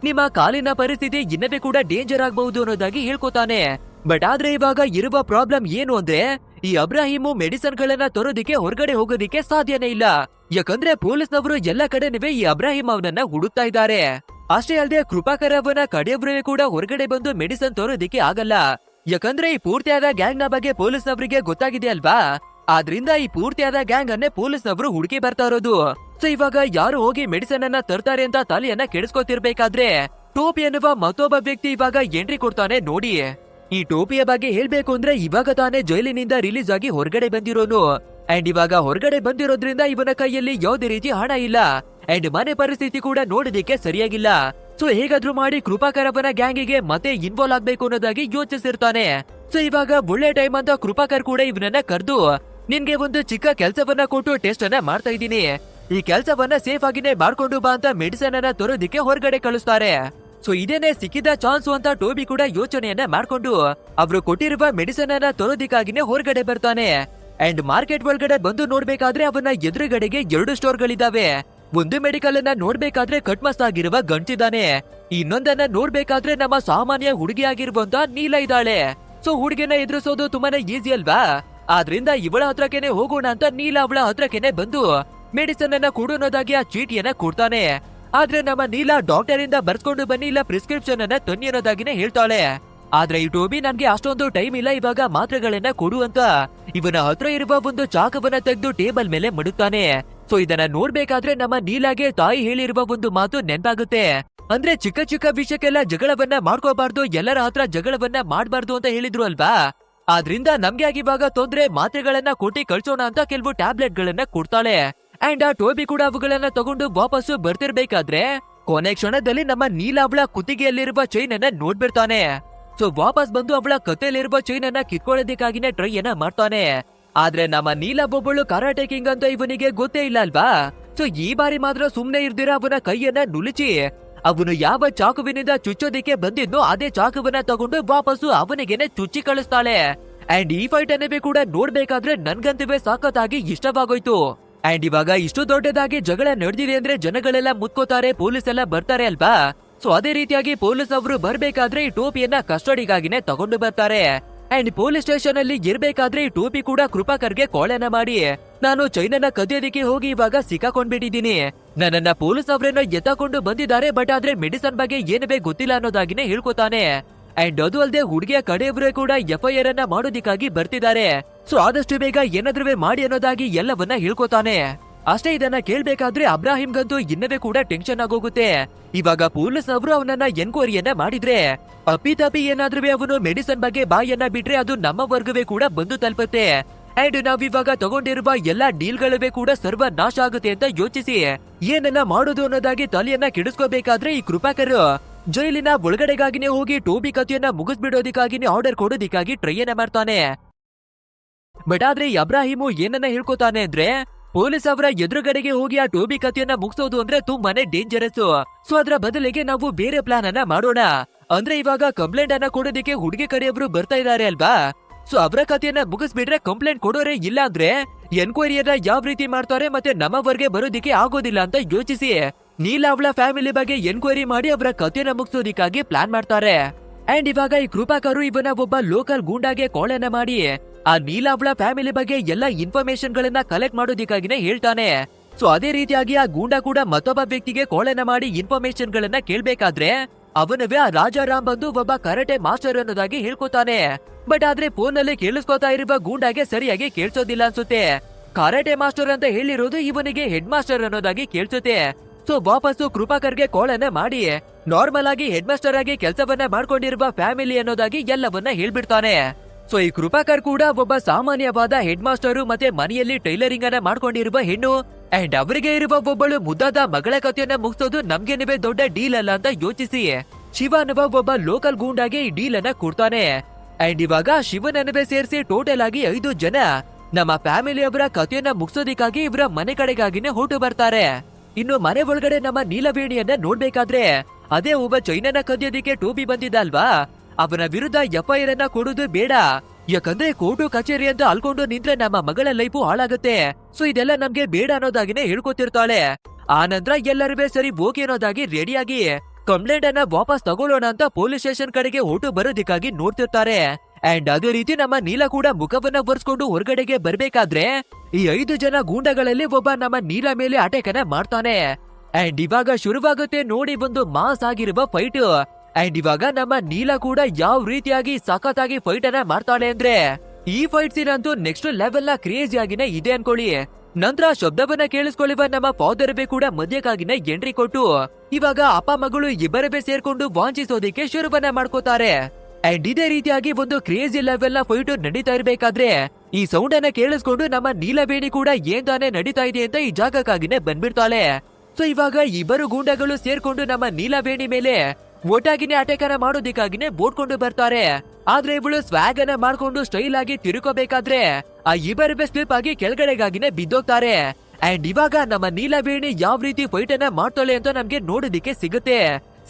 ನಿಮ್ಮ ಕಾಲಿನ ಪರಿಸ್ಥಿತಿ ಇನ್ನವೇ ಕೂಡ ಡೇಂಜರ್ ಆಗಬಹುದು ಅನ್ನೋದಾಗಿ ಹೇಳ್ಕೊತಾನೆ. ಬಟ್ ಆದ್ರೆ ಇವಾಗ ಇರುವ ಪ್ರಾಬ್ಲಮ್ ಏನು ಅಂದ್ರೆ ಈ ಅಬ್ರಾಹಿಮು ಮೆಡಿಸಿನ್ ಗಳನ್ನ ತರೋದಿಕ್ಕೆ ಹೊರಗಡೆ ಹೋಗೋದಿಕ್ಕೆ ಸಾಧ್ಯನೇ ಇಲ್ಲ. ಯಾಕಂದ್ರೆ ಪೊಲೀಸ್ನವರು ಎಲ್ಲ ಕಡೆನೂ ಈ ಅಬ್ರಾಹಿಂ ಅವನನ್ನ ಹುಡುಕ್ತಾ ಇದ್ದಾರೆ. ಅಷ್ಟೇ ಅಲ್ಲದೆ ಕೃಪಾಕರ್ ಅವನ ಕಡೆಯೊಬ್ಬರೇ ಕೂಡ ಹೊರಗಡೆ ಬಂದು ಮೆಡಿಸಿನ್ ತರೋದಿಕ್ಕೆ ಆಗಲ್ಲ. ಯಾಕಂದ್ರೆ ಈ ಪೂರ್ತಿಯಾದ ಗ್ಯಾಂಗ್ ನ ಬಗ್ಗೆ ಪೊಲೀಸ್ನವರಿಗೆ ಗೊತ್ತಾಗಿದೆ ಅಲ್ವಾ. ಆದ್ರಿಂದ ಈ ಪೂರ್ತಿಯಾದ ಗ್ಯಾಂಗ್ ಅನ್ನೇ ಪೊಲೀಸ್ನವರು ಹುಡುಕಿ ಬರ್ತಾ ಇರೋದು. ಸೊ ಇವಾಗ ಯಾರು ಹೋಗಿ ಮೆಡಿಸಿನ್ ಅನ್ನ ತರ್ತಾರೆ ಅಂತ ತಲೆಯನ್ನ ಕೆಡಿಸ್ಕೊತಿರ್ಬೇಕಾದ್ರೆ ಟೋಪಿ ಅನ್ನುವ ಮತ್ತೊಬ್ಬ ವ್ಯಕ್ತಿ ಇವಾಗ ಎಂಟ್ರಿ ಕೊಡ್ತಾನೆ ನೋಡಿ. ಈ ಟೋಪಿಯ ಬಗ್ಗೆ ಹೇಳ್ಬೇಕು ಅಂದ್ರೆ ಇವಾಗ ತಾನೇ ಜೈಲಿನಿಂದ ರಿಲೀಸ್ ಆಗಿ ಹೊರಗಡೆ ಬಂದಿರೋನು. ಅಂಡ್ ಇವಾಗ ಹೊರಗಡೆ ಬಂದಿರೋದ್ರಿಂದ ಇವನ ಕೈಯಲ್ಲಿ ಯಾವುದೇ ರೀತಿ ಹಣ ಇಲ್ಲ. ಅಂಡ್ ಮನೆ ಪರಿಸ್ಥಿತಿ ಕೂಡ ನೋಡೋದಿಕ್ಕೆ ಸರಿಯಾಗಿಲ್ಲ. ಸೊ ಹೇಗಾದ್ರೂ ಮಾಡಿ ಕೃಪಾಕರ್ ಅವನ ಗ್ಯಾಂಗಿಗೆ ಮತ್ತೆ ಇನ್ವಾಲ್ವ್ ಆಗ್ಬೇಕು ಅನ್ನೋದಾಗಿ ಯೋಚಿಸಿರ್ತಾನೆ. ಸೊ ಇವಾಗ ಒಳ್ಳೆ ಟೈಮ್ ಅಂತ ಕೃಪಾಕರ್ ಕೂಡ ಇವನನ್ನ ಕರೆದು ನಿನ್ಗೆ ಒಂದು ಚಿಕ್ಕ ಕೆಲ್ಸವನ್ನ ಕೊಟ್ಟು ಟೆಸ್ಟ್ ಅನ್ನ ಮಾಡ್ತಾ ಇದ್ದೀನಿ, ಈ ಕೆಲ್ಸವನ್ನ ಸೇಫ್ ಆಗಿನೇ ಮಾಡ್ಕೊಂಡು ಬಾ ಅಂತ ಮೆಡಿಸಿನ್ ಅನ್ನ ತರೋದಿಕ್ಕೆ ಹೊರಗಡೆ ಕಳಿಸ್ತಾರೆ. ಸೊ ಇದೇನೆ ಸಿಕ್ಕಿದ ಚಾನ್ಸ್ ಅಂತ ಟೋಬಿ ಕೂಡ ಯೋಚನೆಯನ್ನ ಮಾಡ್ಕೊಂಡು ಅವ್ರು ಕೊಟ್ಟಿರುವ ಮೆಡಿಸಿನ್ ಅನ್ನ ತರೋದಿಕ್ಕಾಗಿನೇ ಹೊರಗಡೆ ಬರ್ತಾನೆ. ಅಂಡ್ ಮಾರ್ಕೆಟ್ ಒಳಗಡೆ ಬಂದು ನೋಡ್ಬೇಕಾದ್ರೆ ಅವನ ಎದುರುಗಡೆಗೆ 2 ಸ್ಟೋರ್ಗಳಿದಾವೆ. ಒಂದು ಮೆಡಿಕಲ್ ಅನ್ನ ನೋಡ್ಬೇಕಾದ್ರೆ ಕಟ್ಮಸ್ತ್ ಆಗಿರುವ ಗಂಟಿದ್ದಾನೆ, ಇನ್ನೊಂದನ್ನ ನೋಡ್ಬೇಕಾದ್ರೆ ನಮ್ಮ ಸಾಮಾನ್ಯ ಹುಡುಗಿ ಆಗಿರುವಂತ ನೀಲ ಇದ್ದಾಳೆ. ಸೊ ಹುಡುಗಿನ ಎದುರಿಸೋದು ತುಂಬಾನೇ ಈಸಿ ಅಲ್ವಾ. ಆದ್ರಿಂದ ಇವಳ ಹತ್ರಕ್ಕೆನೆ ಹೋಗೋಣ ಅಂತ ನೀಲ ಅವಳ ಹತ್ರಕ್ಕೆನೆ ಬಂದು ಮೆಡಿಸಿನ್ ಅನ್ನ ಕೊಡೋನೋದಾಗಿ ಆ ಚೀಟಿಯನ್ನ ಕೊಡ್ತಾನೆ. ಆದ್ರೆ ನಮ್ಮ ನೀಲ ಡಾಕ್ಟರ್ ಇಂದ ಬರ್ಸ್ಕೊಂಡು ಬನ್ನಿ ಇಲ್ಲ ಪ್ರಿಸ್ಕ್ರಿಪ್ಷನ್ ಅನ್ನ ತನ್ನಿ ಅನ್ನೋದಾಗಿನೇ ಹೇಳ್ತಾಳೆ. ಆದ್ರೆ ಈ ಟೋಬಿ ನನ್ಗೆ ಅಷ್ಟೊಂದು ಟೈಮ್ ಇಲ್ಲ, ಇವಾಗ ಮಾತ್ರೆಗಳನ್ನ ಕೊಡು ಅಂತ ಇವನ ಹತ್ರ ಇರುವ ಒಂದು ಚಾಕವನ್ನ ತೆಗೆದು ಟೇಬಲ್ ಮೇಲೆ ಮಡುತ್ತಾನೆ. ಸೊ ಇದನ್ನ ನೋಡ್ಬೇಕಾದ್ರೆ ನಮ್ಮ ನೀಲಾಗೆ ತಾಯಿ ಹೇಳಿರುವ ಒಂದು ಮಾತು ನೆನಪಾಗುತ್ತೆ. ಅಂದ್ರೆ ಚಿಕ್ಕ ಚಿಕ್ಕ ವಿಷಯಕ್ಕೆಲ್ಲ ಜಗಳವನ್ನ ಮಾಡ್ಕೋಬಾರ್ದು, ಎಲ್ಲರ ಹತ್ರ ಜಗಳವನ್ನ ಮಾಡ್ಬಾರ್ದು ಅಂತ ಹೇಳಿದ್ರು ಅಲ್ವಾ. ಆದ್ರಿಂದ ನಮ್ಗೆ ಆಗಿವಾಗ ತೊಂದ್ರೆ, ಮಾತ್ರೆಗಳನ್ನ ಕೊಟ್ಟಿ ಕಳ್ಸೋಣ ಅಂತ ಕೆಲವು ಟ್ಯಾಬ್ಲೆಟ್ ಗಳನ್ನ ಕೊಡ್ತಾಳೆ. ಅಂಡ್ ಆ ಟೋಬಿ ಕೂಡ ಅವುಗಳನ್ನ ತಗೊಂಡು ವಾಪಸ್ಸು ಬರ್ತಿರ್ಬೇಕಾದ್ರೆ ಕೊನೆ ಕ್ಷಣದಲ್ಲಿ ನಮ್ಮ ನೀಲ ಅವಳ ಕುತ್ತಿಗೆಯಲ್ಲಿರುವ ಚೈನ್ ಅನ್ನ ನೋಡ್ಬಿಡ್ತಾನೆ. ಸೊ ವಾಪಸ್ ಬಂದು ಅವಳ ಕತೆಯಲ್ಲಿರುವ ಚೈನ್ ಅನ್ನ ಕಿತ್ಕೊಳ್ಳೋದಕ್ಕಾಗಿನೇ ಟ್ರೈ ಅನ್ನ ಮಾಡ್ತಾನೆ. ಆದ್ರೆ ನಮ್ಮ ನೀಲ ಬೊಬ್ಬಳು ಕರಾಟೆ ಕಿಂಗ್ ಅಂತ ಇವನಿಗೆ ಗೊತ್ತೇ ಇಲ್ಲ ಅಲ್ವಾ. ಸೊ ಈ ಬಾರಿ ಮಾತ್ರ ಸುಮ್ನೆ ಇರ್ದಿರ ಅವನ ಕೈಯನ್ನ ನುಲಿಚಿ ಅವನು ಯಾವ ಚಾಕುವಿನಿಂದ ಚುಚ್ಚೋದಿಕ್ಕೆ ಬಂದಿದ್ನೋ ಅದೇ ಚಾಕುವನ್ನ ತಗೊಂಡು ವಾಪಸ್ಸು ಅವನಿಗೆನೆ ಚುಚ್ಚಿ ಕಳಿಸ್ತಾಳೆ. ಅಂಡ್ ಈ ಫೈಟ್ ಅನ್ನವೇ ಕೂಡ ನೋಡ್ಬೇಕಾದ್ರೆ ನನ್ಗಂತವೇ ಸಾಕತ್ತಾಗಿ ಇಷ್ಟವಾಗೋಯ್ತು. ಅಂಡ್ ಇವಾಗ ಇಷ್ಟು ದೊಡ್ಡದಾಗಿ ಜಗಳ ನಡೆದಿದೆ ಅಂದ್ರೆ ಜನಗಳೆಲ್ಲ ಮುತ್ಕೋತಾರೆ, ಪೊಲೀಸ್ ಎಲ್ಲ ಬರ್ತಾರೆ ಅಲ್ವಾ. ಸೊ ಅದೇ ರೀತಿಯಾಗಿ ಪೊಲೀಸ್ ಅವರು ಬರ್ಬೇಕಾದ್ರೆ ಈ ಟೋಪಿಯನ್ನ ಕಸ್ಟಡಿಗಾಗಿನೇ ತಗೊಂಡು ಬರ್ತಾರೆ. ಅಂಡ್ ಪೊಲೀಸ್ ಸ್ಟೇಷನ್ ಅಲ್ಲಿ ಇರ್ಬೇಕಾದ್ರೆ ಈ ಟೋಪಿ ಕೂಡ ಕೃಪಾಕರ್ಗೆ ಕಾಳನ್ನ ಮಾಡಿ ನಾನು ಚೈನನ್ನ ಕದಿಯೋದಿಕ್ಕೆ ಹೋಗಿ ಇವಾಗ ಸಿಕ್ಕಾಕೊಂಡ್ಬಿಟ್ಟಿದ್ದೀನಿ, ನನ್ನನ್ನ ಪೊಲೀಸ್ ಅವರೇನೋ ಎತ್ತಕೊಂಡು ಬಂದಿದ್ದಾರೆ, ಬಟ್ ಆದ್ರೆ ಮೆಡಿಸನ್ ಬಗ್ಗೆ ಏನವೇ ಗೊತ್ತಿಲ್ಲ ಅನ್ನೋದಾಗಿನೇ ಹೇಳ್ಕೊತಾನೆ. ಅಂಡ್ ಅದು ಅಲ್ಲದೆ ಹುಡುಗಿಯ ಕಡೆಯವರು ಕೂಡ FIR ಅನ್ನ ಮಾಡೋದಿಕ್ಕಾಗಿ ಬರ್ತಿದ್ದಾರೆ. ಸೊ ಆದಷ್ಟು ಬೇಗ ಏನಾದ್ರೂ ಮಾಡಿ ಅನ್ನೋದಾಗಿ ಎಲ್ಲವನ್ನ ಹೇಳ್ಕೊತಾನೆ. ಅಷ್ಟೇ ಇದನ್ನ ಕೇಳ್ಬೇಕಾದ್ರೆ ಅಬ್ರಾಹಿಂಗಂತೂ ಇನ್ನವೇ ಕೂಡ ಟೆನ್ಷನ್ ಆಗೋಗುತ್ತೆ. ಇವಾಗ ಪೊಲೀಸ್ ಅವರು ಅವನನ್ನ ಎನ್ಕ್ವೈರಿಯನ್ನ ಮಾಡಿದ್ರೆ ಅಪ್ಪಿತಪ್ಪಿ ಏನಾದ್ರೂ ಅವನು ಮೆಡಿಸನ್ ಬಗ್ಗೆ ಬಾಯನ್ನ ಬಿಟ್ರೆ ಅದು ನಮ್ಮ ವರ್ಗವೇ ಕೂಡ ಬಂದು ತಲುಪುತ್ತೆ. ಅಂಡ್ ನಾವಿವಾಗ ತಗೊಂಡಿರುವ ಎಲ್ಲಾ ಡೀಲ್ಗಳವೇ ಕೂಡ ಸರ್ವ ನಾಶ ಆಗುತ್ತೆ ಅಂತ ಯೋಚಿಸಿ ಏನನ್ನ ಮಾಡೋದು ಅನ್ನೋದಾಗಿ ತಲೆಯನ್ನ ಕೆಡಿಸ್ಕೋಬೇಕಾದ್ರೆ ಈ ಕೃಪಾಕರ್ ಜೈಲಿನ ಒಳಗಡೆಗಾಗಿನೇ ಹೋಗಿ ಟೋಬಿ ಕಥೆಯನ್ನ ಮುಗಿಸ್ಬಿಡೋದಿಕ್ಕಾಗಿನೇ ಆರ್ಡರ್ ಕೊಡೋದಿಕ್ಕಾಗಿ ಟ್ರೈಯನ್ನ ಮಾಡ್ತಾನೆ. ಬಟ್ ಆದ್ರೆ ಅಬ್ರಾಹಿಮು ಏನನ್ನ ಹೇಳ್ಕೊತಾನೆ ಅಂದ್ರೆ ಪೊಲೀಸ್ ಅವರ ಎದುರುಗಡೆಗೆ ಹೋಗಿ ಆ ಟೋಬಿ ಕಥೆಯನ್ನ ಮುಗಿಸೋದು ಅಂದ್ರೆ ತುಂಬಾನೇ ಡೇಂಜರಸ್. ಸೊ ಅದ್ರ ಬದಲಿಗೆ ನಾವು ಬೇರೆ ಪ್ಲಾನ್ ಅನ್ನ ಮಾಡೋಣ. ಅಂದ್ರೆ ಇವಾಗ ಕಂಪ್ಲೇಂಟ್ ಅನ್ನ ಕೊಡೋದಿಕ್ಕೆ ಹುಡುಗಿ ಕಡೆಯವರು ಬರ್ತಾ ಇದಾರೆ ಅಲ್ವಾ. ಸೊ ಅವರ ಕಥೆಯನ್ನ ಮುಗಿಸ್ಬಿಟ್ರೆ ಕಂಪ್ಲೇಂಟ್ ಕೊಡೋರೆ ಇಲ್ಲ ಅಂದ್ರೆ ಎನ್ಕ್ವೈರಿಯನ್ನ ಯಾವ ರೀತಿ ಮಾಡ್ತಾರೆ ಮತ್ತೆ ನಮ್ಮವರೆಗೆ ಬರೋದಿಕ್ಕೆ ಆಗೋದಿಲ್ಲ ಅಂತ ಯೋಚಿಸಿ ನೀಲ ಅವಳ ಫ್ಯಾಮಿಲಿ ಬಗ್ಗೆ ಎನ್ಕ್ವೈರಿ ಮಾಡಿ ಅವರ ಕಥೆಯನ್ನ ಮುಗಿಸೋದಿಕ್ಕಾಗಿ ಪ್ಲಾನ್ ಮಾಡ್ತಾರೆ. ಅಂಡ್ ಇವಾಗ ಈ ಕೃಪಾಕರು ಇವನ ಒಬ್ಬ ಲೋಕಲ್ ಗೂಂಡಾಗೆ ಕಾಲ್ ಅನ್ನ ಮಾಡಿ ಆ ನೀಲ ಅವಳ ಫ್ಯಾಮಿಲಿ ಬಗ್ಗೆ ಎಲ್ಲ ಇನ್ಫಾರ್ಮೇಶನ್ ಗಳನ್ನ ಕಲೆಕ್ಟ್ ಮಾಡೋದಿಕ್ಕಾಗಿನೇ ಹೇಳ್ತಾನೆ. ಸೊ ಅದೇ ರೀತಿಯಾಗಿ ಆ ಗೂಂಡ ಕೂಡ ಮತ್ತೊಬ್ಬ ವ್ಯಕ್ತಿಗೆ ಕಾಲ್ ಅನ್ನ ಮಾಡಿ ಇನ್ಫಾರ್ಮೇಶನ್ ಗಳನ್ನ ಕೇಳ್ಬೇಕಾದ್ರೆ ಅವನವೇ ಆ ರಾಜಾರಾಮ್ ಬಂದು ಒಬ್ಬ ಕರಾಟೆ ಮಾಸ್ಟರ್ ಅನ್ನೋದಾಗಿ ಹೇಳ್ಕೊತಾನೆ. ಬಟ್ ಆದ್ರೆ ಫೋನ್ ನಲ್ಲಿ ಕೇಳಿಸ್ಕೊತಾ ಇರುವ ಗೂಂಡಾಗೆ ಸರಿಯಾಗಿ ಕೇಳಿಸೋದಿಲ್ಲ ಅನ್ಸುತ್ತೆ. ಕರಾಟೆ ಮಾಸ್ಟರ್ ಅಂತ ಹೇಳಿರೋದು ಇವನಿಗೆ ಹೆಡ್ ಮಾಸ್ಟರ್ ಅನ್ನೋದಾಗಿ ಕೇಳಿಸುತ್ತೆ. ಸೊ ವಾಪಸ್ಸು ಕೃಪಾಕರ್ಗೆ ಕಾಲ್ ಅನ್ನ ಮಾಡಿ ನಾರ್ಮಲ್ ಆಗಿ ಹೆಡ್ ಮಾಸ್ಟರ್ ಆಗಿ ಕೆಲಸವನ್ನ ಮಾಡ್ಕೊಂಡಿರುವ ಫ್ಯಾಮಿಲಿ ಅನ್ನೋದಾಗಿ ಎಲ್ಲವನ್ನ ಹೇಳ್ಬಿಡ್ತಾನೆ. ಸೊ ಈ ಕೃಪಾಕರ್ ಕೂಡ ಒಬ್ಬ ಸಾಮಾನ್ಯವಾದ ಹೆಡ್ ಮಾಸ್ಟರ್ ಮತ್ತೆ ಮನೆಯಲ್ಲಿ ಟೈಲರಿಂಗ್ ಅನ್ನ ಮಾಡ್ಕೊಂಡಿರುವ ಹೆಣ್ಣು ಅಂಡ್ ಅವರಿಗೆ ಇರುವ ಒಬ್ಬಳು ಮುದ್ದಾದ ಮಗಳ ಕಥೆಯನ್ನ ಮುಗಿಸೋದು ನಮ್ಗೇನಿವೆ ದೊಡ್ಡ ಡೀಲ್ ಅಲ್ಲ ಅಂತ ಯೋಚಿಸಿ ಶಿವನವ ಒಬ್ಬ ಲೋಕಲ್ ಗೂಂಡಾಗೆ ಈ ಡೀಲ್ ಅನ್ನ ಕೊಡ್ತಾನೆ. ಅಂಡ್ ಇವಾಗ ಶಿವನನ್ನೇ ಸೇರಿಸಿ ಟೋಟಲ್ ಆಗಿ 5 ಜನ ನಮ್ಮ ಫ್ಯಾಮಿಲಿ ಅವರ ಕಥೆಯನ್ನ ಮುಗಿಸೋದಿಕ್ಕಾಗಿ ಇವರ ಮನೆ ಕಡೆಗಾಗಿನೇ ಹೊರಟು ಬರ್ತಾರೆ. ಇನ್ನು ಮನೆ ಒಳಗಡೆ ನಮ್ಮ ನೀಲವೇಣಿಯನ್ನ ನೋಡ್ಬೇಕಾದ್ರೆ ಅದೇ ಒಬ್ಬ ಚೈನನ ಕದಿಯೋದಿಕ್ಕೆ ಟೋಬಿ ಬಂದಿದ್ದ ಅಲ್ವಾ. ಅವನ ವಿರುದ್ಧ ಎಫ್ಐಆರ್ ಅನ್ನ ಕೊಡೋದು ಬೇಡ, ಯಾಕಂದ್ರೆ ಕೋರ್ಟು ಕಚೇರಿ ಅಂತ ಅಲ್ಕೊಂಡು ನಿಂತ್ರೆ ನಮ್ಮ ಮಗಳ ಲೈಫು ಹಾಳಾಗತ್ತೆ. ಸೊ ಇದೆಲ್ಲ ನಮ್ಗೆ ಬೇಡ ಅನ್ನೋದಾಗಿನೇ ಹೇಳ್ಕೊತಿರ್ತಾಳೆ. ಆ ನಂತರ ಎಲ್ಲರೂ ಸರಿ ಓಕೆ ಅನ್ನೋದಾಗಿ ರೆಡಿಯಾಗಿ ಕಂಪ್ಲೇಂಟ್ ಅನ್ನ ವಾಪಸ್ ತಗೊಳ್ಳೋಣ ಅಂತ ಪೊಲೀಸ್ ಸ್ಟೇಷನ್ ಕಡೆಗೆ ಹೊರಟು ಬರೋದಿಕ್ಕಾಗಿ ನೋಡ್ತಿರ್ತಾರೆ. ಅಂಡ್ ಅದೇ ರೀತಿ ನಮ್ಮ ನೀಲ ಕೂಡ ಮುಖವನ್ನ ಒರೆಸ್ಕೊಂಡು ಹೊರಗಡೆಗೆ ಬರ್ಬೇಕಾದ್ರೆ ಈ 5 ಜನ ಗೂಂಡಗಳಲ್ಲಿ ಒಬ್ಬ ನಮ್ಮ ನೀಲ ಮೇಲೆ ಅಟ್ಯಾಕ್ ಅನ್ನ ಮಾಡ್ತಾನೆ. ಅಂಡ್ ಇವಾಗ ಶುರುವಾಗುತ್ತೆ ನೋಡಿ ಒಂದು ಮಾಸ್ ಆಗಿರುವ ಫೈಟ್. ಅಂಡ್ ಇವಾಗ ನಮ್ಮ ನೀಲ ಕೂಡ ಯಾವ ರೀತಿಯಾಗಿ ಸಖತ್ತಾಗಿ ಫೈಟ್ ಅನ್ನ ಮಾಡ್ತಾಳೆ ಅಂದ್ರೆ ಈ ಫೈಟ್ ಸೀನ್ ಅಂತೂ ನೆಕ್ಸ್ಟ್ ಲೆವೆಲ್ ನ ಕ್ರೇಜಿ ಆಗಿನೇ ಇದೆ ಅನ್ಕೊಳ್ಳಿ. ನಂತರ ಶಬ್ದವನ್ನ ಕೇಳಿಸ್ಕೊಳ್ಳುವ ನಮ್ಮ ಫಾದರ್ ಬೇ ಕೂಡ ಮಧ್ಯಕ್ಕಾಗಿನೇ ಎಂಟ್ರಿ ಕೊಟ್ಟು ಇವಾಗ ಅಪ್ಪ ಮಗಳು ಇಬ್ಬರೇ ಸೇರ್ಕೊಂಡು ವಾಂಚಿಸೋದಿಕ್ಕೆ ಶುರುವನ್ನ ಮಾಡ್ಕೋತಾರೆ. ಅಂಡ್ ಇದೇ ರೀತಿಯಾಗಿ ಒಂದು ಕ್ರೇಜಿ ಲೆವೆಲ್ ನ ಫೈಟ್ ನಡೀತಾ ಇರ್ಬೇಕಾದ್ರೆ ಈ ಸೌಂಡ್ ಅನ್ನ ಕೇಳಿಸ್ಕೊಂಡು ನಮ್ಮ ನೀಲವೇಣಿ ಕೂಡ ಏನ್ ತಾನೇ ನಡೀತಾ ಇದೆ ಅಂತ ಈ ಜಾಗಕ್ಕಾಗಿನೇ ಬಂದ್ಬಿಡ್ತಾಳೆ. ಸೊ ಇವಾಗ ಇಬ್ಬರು ಗೂಂಡಗಳು ಸೇರ್ಕೊಂಡು ನಮ್ಮ ನೀಲವೇಣಿ ಮೇಲೆ ಒಟ್ಟಾಗಿನೇ ಅಟ್ಯಾಕ್ ಅನ್ನ ಮಾಡೋದಿಕ್ಕಾಗಿನೇ ಬೋಡ್ಕೊಂಡು ಬರ್ತಾರೆ. ಆದ್ರೆ ಇವಳು ಸ್ವ್ಯಾಗ್ ಅನ್ನ ಮಾಡ್ಕೊಂಡು ಸ್ಟೈಲ್ ಆಗಿ ತಿರುಕೋಬೇಕಾದ್ರೆ ಆ ಇಬ್ಬರು ಸ್ಲಿಪ್ ಆಗಿ ಕೆಳಗಡೆಗಾಗಿನೇ ಬಿದ್ದೋಗ್ತಾರೆ. ಅಂಡ್ ಇವಾಗ ನಮ್ಮ ನೀಲವೇಣಿ ಯಾವ ರೀತಿ ಫೈಟ್ ಅನ್ನ ಮಾಡ್ತಾಳೆ ಅಂತ ನಮ್ಗೆ ನೋಡೋದಿಕ್ಕೆ ಸಿಗುತ್ತೆ.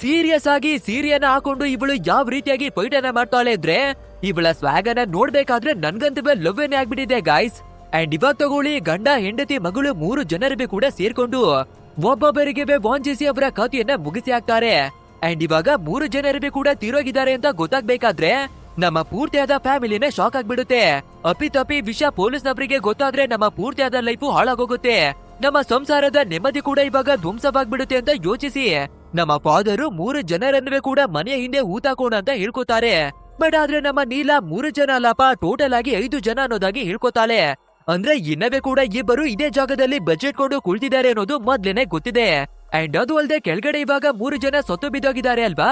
ಸೀರಿಯಸ್ ಆಗಿ ಸೀರಿಯನ್ನ ಹಾಕೊಂಡು ಇವಳು ಯಾವ ರೀತಿಯಾಗಿ ಫೈಟ್ ಅನ್ನ ಮಾಡ್ತಾಳೆ ಅಂದ್ರೆ ಇವಳ ಸ್ವ್ಯಾಗ್ ಅನ್ನ ನೋಡ್ಬೇಕಾದ್ರೆ ನನ್ಗಂತೂ ಲವ್ವೇನೆ ಆಗ್ಬಿಟ್ಟಿದೆ ಗಾಯ್ಸ್. ಅಂಡ್ ಇವಾಗ ತಗೊಳ್ಳಿ ಗಂಡ ಹೆಂಡತಿ ಮಗಳು 3 ಜನರಿಗೆ ಕೂಡ ಸೇರ್ಕೊಂಡು ಒಬ್ಬೊಬ್ಬರಿಗೆ ವಾಂಚಿಸಿ ಅವರ ಕಥೆಯನ್ನ ಮುಗಿಸಿ ಹಾಕ್ತಾರೆ. ಅಂಡ್ ಇವಾಗ 3 ಜನರಿಗೆ ಕೂಡ ತೀರೋಗಿದ್ದಾರೆ ಅಂತ ಗೊತ್ತಾಗ್ಬೇಕಾದ್ರೆ ನಮ್ಮ ಪೂರ್ತಿಯಾದ ಫ್ಯಾಮಿಲಿನೇ ಶಾಕ್ ಆಗ್ಬಿಡುತ್ತೆ. ಅಪ್ಪಿತಪ್ಪಿ ವಿಷಯ ಪೊಲೀಸ್ನವರಿಗೆ ಗೊತ್ತಾದ್ರೆ ನಮ್ಮ ಪೂರ್ತಿಯಾದ ಲೈಫು ಹಾಳಾಗೋಗುತ್ತೆ, ನಮ್ಮ ಸಂಸಾರದ ನೆಮ್ಮದಿ ಕೂಡ ಇವಾಗ ಧ್ವಂಸವಾಗ್ಬಿಡುತ್ತೆ ಅಂತ ಯೋಚಿಸಿ ನಮ್ಮ ಫಾದರು 3 ಜನರನ್ನೇ ಕೂಡ ಮನೆಯ ಹಿಂದೆ ಊತಾಕೋಣ ಅಂತ ಹೇಳ್ಕೊತಾರೆ. ಬಟ್ ಆದ್ರೆ ನಮ್ಮ ನೀಲ 3 ಜನ ಅಲ್ಲಪ್ಪ, ಟೋಟಲ್ ಆಗಿ 5 ಜನ ಅನ್ನೋದಾಗಿ ಹೇಳ್ಕೊತಾಳೆ. ಅಂದ್ರೆ ಇನ್ನವೇ ಕೂಡ ಇಬ್ಬರು ಇದೇ ಜಾಗದಲ್ಲಿ ಬಜೆಟ್ ಕೊಂಡು ಕುಳಿತಿದ್ದಾರೆ ಅನ್ನೋದು ಮೊದ್ಲೇನೆ ಗೊತ್ತಿದೆ. ಅಂಡ್ ಅದು ಅಲ್ಲದೆ ಕೆಳಗಡೆ ಇವಾಗ 3 ಜನ ಸತ್ತು ಬಿದ್ದೋಗಿದ್ದಾರೆ ಅಲ್ವಾ,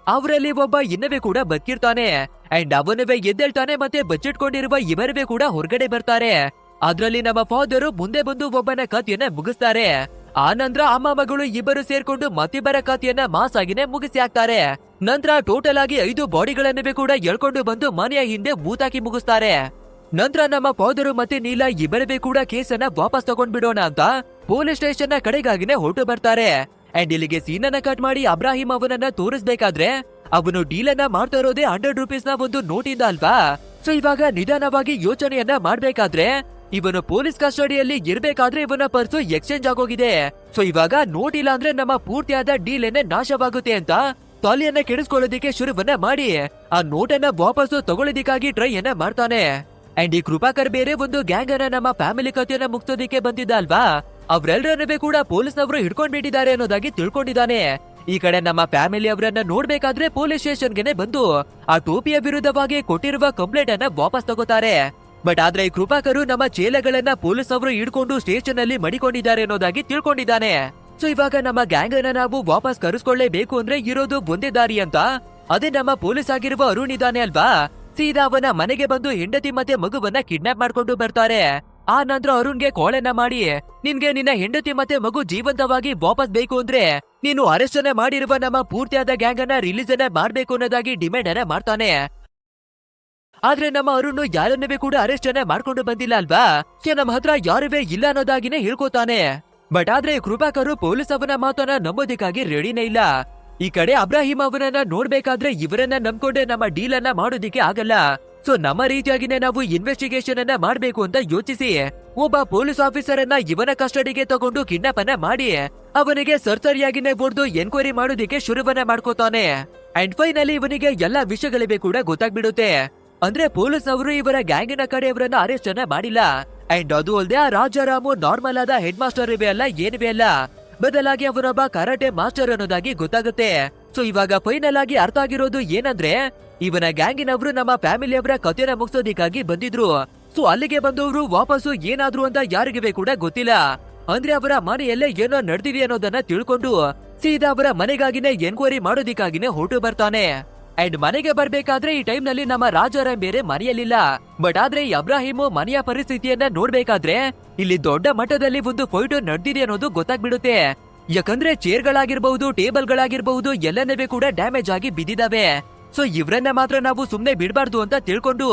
ಅವರಲ್ಲಿ ಒಬ್ಬ ಇನ್ನವೇ ಕೂಡ ಬದುಕಿರ್ತಾನೆ. ಅಂಡ್ ಅವನವೇ ಎದ್ದೇಳ್ತಾನೆ ಮತ್ತೆ ಬಜೆಟ್ ಕೊಂಡಿರುವ ಇವರವೇ ಕೂಡ ಹೊರಗಡೆ ಬರ್ತಾರೆ. ಅದ್ರಲ್ಲಿ ನಮ್ಮ ಫಾದರು ಮುಂದೆ ಬಂದು ಒಬ್ಬನ ಕಥೆಯನ್ನ ಮುಗಿಸ್ತಾರೆ. ಆ ನಂತರ ಅಮ್ಮ ಮಗಳು ಇಬ್ಬರು ಸೇರ್ಕೊಂಡು ಮತ್ತಿಬ್ಬರ ಕಥೆಯನ್ನ ಮಾಸ್ ಆಗಿನೇ ಮುಗಿಸಿ ಹಾಕ್ತಾರೆ. ನಂತರ ಟೋಟಲ್ ಆಗಿ 5 ಬಾಡಿಗಳನ್ನವೇ ಕೂಡ ಎಳ್ಕೊಂಡು ಬಂದು ಮನೆಯ ಹಿಂದೆ ಊತಾಕಿ ಮುಗಿಸ್ತಾರೆ. ನಂತರ ನಮ್ಮ ಫಾದರು ಮತ್ತೆ ನೀಲ ಇಬ್ಬರವೇ ಕೂಡ ಕೇಸನ್ನ ವಾಪಸ್ ತಗೊಂಡ್ಬಿಡೋಣ ಅಂತ ಪೊಲೀಸ್ ಸ್ಟೇಷನ್ ನ ಕಡೆಗಾಗಿನೇ ಹೊರಟು ಬರ್ತಾರೆ. ಅಂಡ್ ಇಲ್ಲಿಗೆ ಸೀನನ್ನ ಕಟ್ ಮಾಡಿ ಅಬ್ರಾಹಿಂ ಅವನನ್ನ ತೋರಿಸ್ಬೇಕಾದ್ರೆ ಅವನು ಡೀಲನ್ನ ಮಾಡ್ತಾ ಇರೋದೇ 100 ರೂಪೀಸ್ ನ ಒಂದು ನೋಟಿಂದ ಅಲ್ವಾ. ಸೊ ಇವಾಗ ನಿಧಾನವಾಗಿ ಯೋಚನೆಯನ್ನ ಮಾಡ್ಬೇಕಾದ್ರೆ ಇವನು ಪೊಲೀಸ್ ಕಸ್ಟಡಿಯಲ್ಲಿ ಇರ್ಬೇಕಾದ್ರೆ ಇವನ ಪರ್ಸು ಎಕ್ಸ್ಚೇಂಜ್ ಆಗೋಗಿದೆ. ಸೊ ಇವಾಗ ನೋಟ್ ಇಲ್ಲ ಅಂದ್ರೆ ನಮ್ಮ ಪೂರ್ತಿಯಾದ ಡೀಲ್ ಏನೇ ನಾಶವಾಗುತ್ತೆ ಅಂತ ತಲೆಯನ್ನ ಕೆಡಿಸ್ಕೊಳ್ಳೋದಿಕ್ಕೆ ಶುರುವನ್ನ ಮಾಡಿ ಆ ನೋಟನ್ನ ವಾಪಸ್ಸು ತಗೊಳ್ಳೋದಿಕ್ಕಾಗಿ ಟ್ರೈ ಅನ್ನ ಮಾಡ್ತಾನೆ. ಅಂಡ್ ಈ ಕೃಪಾಕರ್ ಬೇರೆ ಒಂದು ಗ್ಯಾಂಗ್ ಅನ್ನ ನಮ್ಮ ಫ್ಯಾಮಿಲಿ ಕಥೆಯನ್ನ ಮುಗಿಸೋದಿಕ್ಕೆ ಬಂದಿದ್ದ ಅಲ್ವಾ, ಅವ್ರೆಲ್ಲರನ್ನೂ ಕೂಡ ಪೊಲೀಸ್ನವರು ಹಿಡ್ಕೊಂಡ್ ಬಿಟ್ಟಿದ್ದಾರೆ ಅನ್ನೋದಾಗಿ ತಿಳ್ಕೊಂಡಿದ್ದಾನೆ. ಈ ಕಡೆ ನಮ್ಮ ಫ್ಯಾಮಿಲಿ ಅವರನ್ನ ನೋಡ್ಬೇಕಾದ್ರೆ ಪೊಲೀಸ್ ಸ್ಟೇಷನ್ಗೆ ಬಂದು ಆ ಟೋಪಿಯ ವಿರುದ್ಧವಾಗಿ ಕೊಟ್ಟಿರುವ ಕಂಪ್ಲೇಂಟ್ ಅನ್ನ ವಾಪಸ್ ತಗೋತಾರೆ. ಬಟ್ ಆದ್ರೆ ಈ ಕೃಪಾಕರು ನಮ್ಮ ಚೇಲೆಗಳನ್ನ ಪೊಲೀಸ್ ಅವರು ಹಿಡ್ಕೊಂಡು ಸ್ಟೇಷನ್ ಅಲ್ಲಿ ಮಡಿಕೊಂಡಿದ್ದಾರೆ ಅನ್ನೋದಾಗಿ ತಿಳ್ಕೊಂಡಿದ್ದಾನೆ. ಸೊ ಇವಾಗ ನಮ್ಮ ಗ್ಯಾಂಗ್ ಅನ್ನ ನಾವು ವಾಪಸ್ ಕರೆಸ್ಕೊಳ್ಳೇಬೇಕು ಅಂದ್ರೆ ಇರೋದು ಒಂದೇ ದಾರಿ ಅಂತ. ಅದೇ ನಮ್ಮ ಪೊಲೀಸ್ ಆಗಿರುವ ಅರುಣ್ ಇದ್ದಾನೆ ಅಲ್ವಾ, ಸೀದಾ ಅವನ ಮನೆಗೆ ಬಂದು ಹೆಂಡತಿ ಮತ್ತೆ ಮಗುವನ್ನ ಕಿಡ್ನಾಪ್ ಮಾಡ್ಕೊಂಡು ಬರ್ತಾರೆ. ಆ ನಂತರ ಅರುಣ್ಗೆ ಕಾಲನ್ನ ಮಾಡಿ, ನಿನ್ಗೆ ನಿನ್ನ ಹೆಂಡತಿ ಮತ್ತೆ ಮಗು ಜೀವಂತವಾಗಿ ವಾಪಸ್ ಬೇಕು ಅಂದ್ರೆ ನೀನು ಅರೆಸ್ಟ್ ಅನ್ನ ಮಾಡಿರುವ ನಮ್ಮ ಪೂರ್ತಿಯಾದ ಗ್ಯಾಂಗ್ ಅನ್ನ ರಿಲೀಸ್ ಅನ್ನ ಮಾಡ್ಬೇಕು ಅನ್ನೋದಾಗಿ ಡಿಮ್ಯಾಂಡ್ ಅನ್ನ ಮಾಡ್ತಾನೆ. ಆದ್ರೆ ನಮ್ಮ ಅರುಣ್ ಯಾರನ್ನವೇ ಕೂಡ ಅರೆಸ್ಟ್ ಅನ್ನ ಮಾಡ್ಕೊಂಡು ಬಂದಿಲ್ಲ ಅಲ್ವಾ, ನಮ್ಮ ಹತ್ರ ಯಾರುವೇ ಇಲ್ಲ ಅನ್ನೋದಾಗಿನೇ ಹೇಳ್ಕೊತಾನೆ. ಬಟ್ ಆದ್ರೆ ಕೃಪಾಕರು ಪೊಲೀಸ್ ಅವನ ಮಾತನ್ನ ನಂಬೋದಿಕ್ಕಾಗಿ ರೆಡಿನೇ ಇಲ್ಲ. ಈ ಕಡೆ ಅಬ್ರಾಹಿಂ ಅವನನ್ನ ನೋಡ್ಬೇಕಾದ್ರೆ ಇವರನ್ನ ನಂಬ್ಕೊಂಡೆ ನಮ್ಮ ಡೀಲ್ ಅನ್ನ ಮಾಡೋದಿಕ್ಕೆ ಆಗಲ್ಲ. ಸೊ ನಮ್ಮ ರೀತಿಯಾಗಿನೇ ನಾವು ಇನ್ವೆಸ್ಟಿಗೇಷನ್ ಅನ್ನ ಮಾಡ್ಬೇಕು ಅಂತ ಯೋಚಿಸಿ ಒಬ್ಬ ಪೊಲೀಸ್ ಆಫೀಸರ್ ಅನ್ನ ಇವನ ಕಸ್ಟಡಿಗೆ ತಗೊಂಡು ಕಿಡ್ನಾಪ್ ಅನ್ನ ಮಾಡಿ ಅವನಿಗೆ ಸರಿಯಾಗಿನೇ ಹೊಡೆದು ಎನ್ಕ್ವೈರಿ ಮಾಡೋದಿಕ್ಕೆ ಶುರುವನ್ನ ಮಾಡ್ಕೋತಾನೆ. ಅಂಡ್ ಫೈನಲಿ ಇವನಿಗೆ ಎಲ್ಲಾ ವಿಷಯಗಳಿವೆ ಕೂಡ ಗೊತ್ತಾಗ್ಬಿಡುತ್ತೆ. ಅಂದ್ರೆ ಪೊಲೀಸ್ ಅವರು ಇವರ ಗ್ಯಾಂಗಿನ ಕಡೆಯವರನ್ನ ಅರೆಸ್ಟ್ ಅನ್ನ ಮಾಡಿಲ್ಲ. ಅಂಡ್ ಅದು ಅಲ್ಲದೆ ಆ ರಾಜಾರಾಮು ನಾರ್ಮಲ್ ಆದ ಹೆಡ್ ಮಾಸ್ಟರ್ ಇವೆ ಅಲ್ಲ, ಏನಿವೆ ಅಲ್ಲ, ಬದಲಾಗಿ ಅವರೊಬ್ಬ ಕರಾಟೆ ಮಾಸ್ಟರ್ ಅನ್ನೋದಾಗಿ ಗೊತ್ತಾಗುತ್ತೆ. ಸೊ ಇವಾಗ ಫೈನಲ್ ಆಗಿ ಅರ್ಥ ಆಗಿರೋದು ಏನಂದ್ರೆ ಇವನ ಗ್ಯಾಂಗಿನವರು ನಮ್ಮ ಫ್ಯಾಮಿಲಿಯವರ ಕಥೆನ ಮುಗಿಸೋದಿಕ್ಕಾಗಿ ಬಂದಿದ್ರು. ಸೊ ಅಲ್ಲಿಗೆ ಬಂದವರು ವಾಪಸ್ಸು ಏನಾದ್ರು ಅಂತ ಯಾರಿಗೂ ಕೂಡ ಗೊತ್ತಿಲ್ಲ. ಅಂದ್ರೆ ಅವರ ಮನೆಯಲ್ಲೇ ಏನೋ ನಡೆದಿದೆ ಅನ್ನೋದನ್ನ ತಿಳ್ಕೊಂಡು ಸೀದಾ ಅವರ ಮನೆಗಾಗಿನೇ ಎನ್ಕ್ವೈರಿ ಮಾಡೋದಿಕ್ಕಾಗಿನೇ ಹೊರಟು ಬರ್ತಾನೆ. ಅಂಡ್ ಮನೆಗೆ ಬರ್ಬೇಕಾದ್ರೆ ಈ ಟೈಮ್ ನಲ್ಲಿ ನಮ್ಮ ರಾಜಾರಾಮ್ ಬೇರೆ ಮನೆಯಲ್ಲಿಲ್ಲ. ಬಟ್ ಆದ್ರೆ ಈ ಅಬ್ರಾಹಿಮು ಮನೆಯ ಪರಿಸ್ಥಿತಿಯನ್ನ ನೋಡ್ಬೇಕಾದ್ರೆ ಇಲ್ಲಿ ದೊಡ್ಡ ಮಟ್ಟದಲ್ಲಿ ಒಂದು ಫೈಟ್ ನಡೆದಿದೆ ಅನ್ನೋದು ಗೊತ್ತಾಗ್ಬಿಡುತ್ತೆ. ಯಾಕಂದ್ರೆ ಚೇರ್ ಗಳಾಗಿರ್ಬಹುದು, ಟೇಬಲ್ ಗಳಾಗಿರ್ಬಹುದು ಎಲ್ಲನವೇ ಕೂಡ ಡ್ಯಾಮೇಜ್ ಆಗಿ ಬಿದ್ದಿದಾವೆ. ಸೊ ಇವ್ರನ್ನ ಮಾತ್ರ ನಾವು ಸುಮ್ನೆ ಬಿಡ್ಬಾರ್ದು ಅಂತ ತಿಳ್ಕೊಂಡು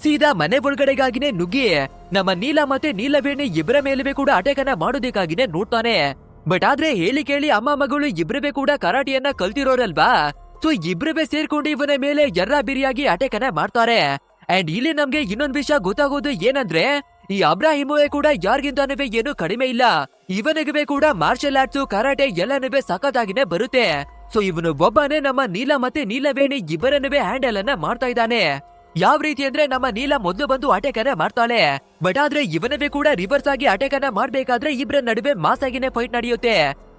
ಸೀದಾ ಮನೆ ಒಳಗಡೆಗಾಗಿನೇ ನುಗ್ಗಿ ನಮ್ಮ ನೀಲ ಮತ್ತೆ ನೀಲವೇಣಿ ಇಬ್ಬರ ಮೇಲುವೆ ಕೂಡ ಅಟ್ಯಾಕನ್ನ ಮಾಡೋದಕ್ಕಾಗಿನೇ ನೋಡ್ತಾನೆ. ಬಟ್ ಆದ್ರೆ ಹೇಳಿ ಕೇಳಿ ಅಮ್ಮ ಮಗಳು ಇಬ್ರವೇ ಕೂಡ ಕರಾಟಿಯನ್ನ ಕಲ್ತಿರೋರಲ್ವಾ, ಸೊ ಇಬ್ರವೇ ಸೇರ್ಕೊಂಡು ಇವನ ಮೇಲೆ ಎರ್ರಾ ಬಿರಿಯಾಗಿ ಅಟ್ಯಾಕ್ ಅನ್ನ ಮಾಡ್ತಾರೆ. ಅಂಡ್ ಇಲ್ಲಿ ನಮ್ಗೆ ಇನ್ನೊಂದ್ ವಿಷಯ ಗೊತ್ತಾಗೋದು ಏನಂದ್ರೆ ಈ ಅಬ್ರಾಹಿಮುವೆ ಕೂಡ ಯಾರಿಗಿಂತಾನವೇ ಏನು ಕಡಿಮೆ ಇಲ್ಲ. ಇವನಿಗೆ ಕೂಡ ಮಾರ್ಷಲ್ ಆರ್ಟ್ಸ್, ಕರಾಟೆ ಎಲ್ಲನವೇ ಸಖತ್ತಾಗಿನೇ ಬರುತ್ತೆ. ಸೊ ಇವನು ಒಬ್ಬನೇ ನಮ್ಮ ನೀಲ ಮತ್ತೆ ನೀಲವೇಣಿ ಇಬ್ಬರನ್ನವೇ ಹ್ಯಾಂಡಲ್ ಅನ್ನ ಮಾಡ್ತಾ ಇದ್ದಾನೆ. ಯಾವ ರೀತಿ ಅಂದ್ರೆ ನಮ್ಮ ನೀಲ ಮೊದಲು ಬಂದು ಅಟ್ಯಾಕ್ ಅನ್ನ ಮಾಡ್ತಾಳೆ. ಬಟ್ ಆದ್ರೆ ಇವನವೇ ಕೂಡ ರಿವರ್ಸ್ ಆಗಿ ಅಟ್ಯಾಕ್ ಅನ್ನ ಮಾಡ್ಬೇಕಾದ್ರೆ ಇಬ್ಬರ ನಡುವೆ ಮಾಸ್ ಆಗಿನೇ ಫೈಟ್ ನಡೆಯುತ್ತೆ.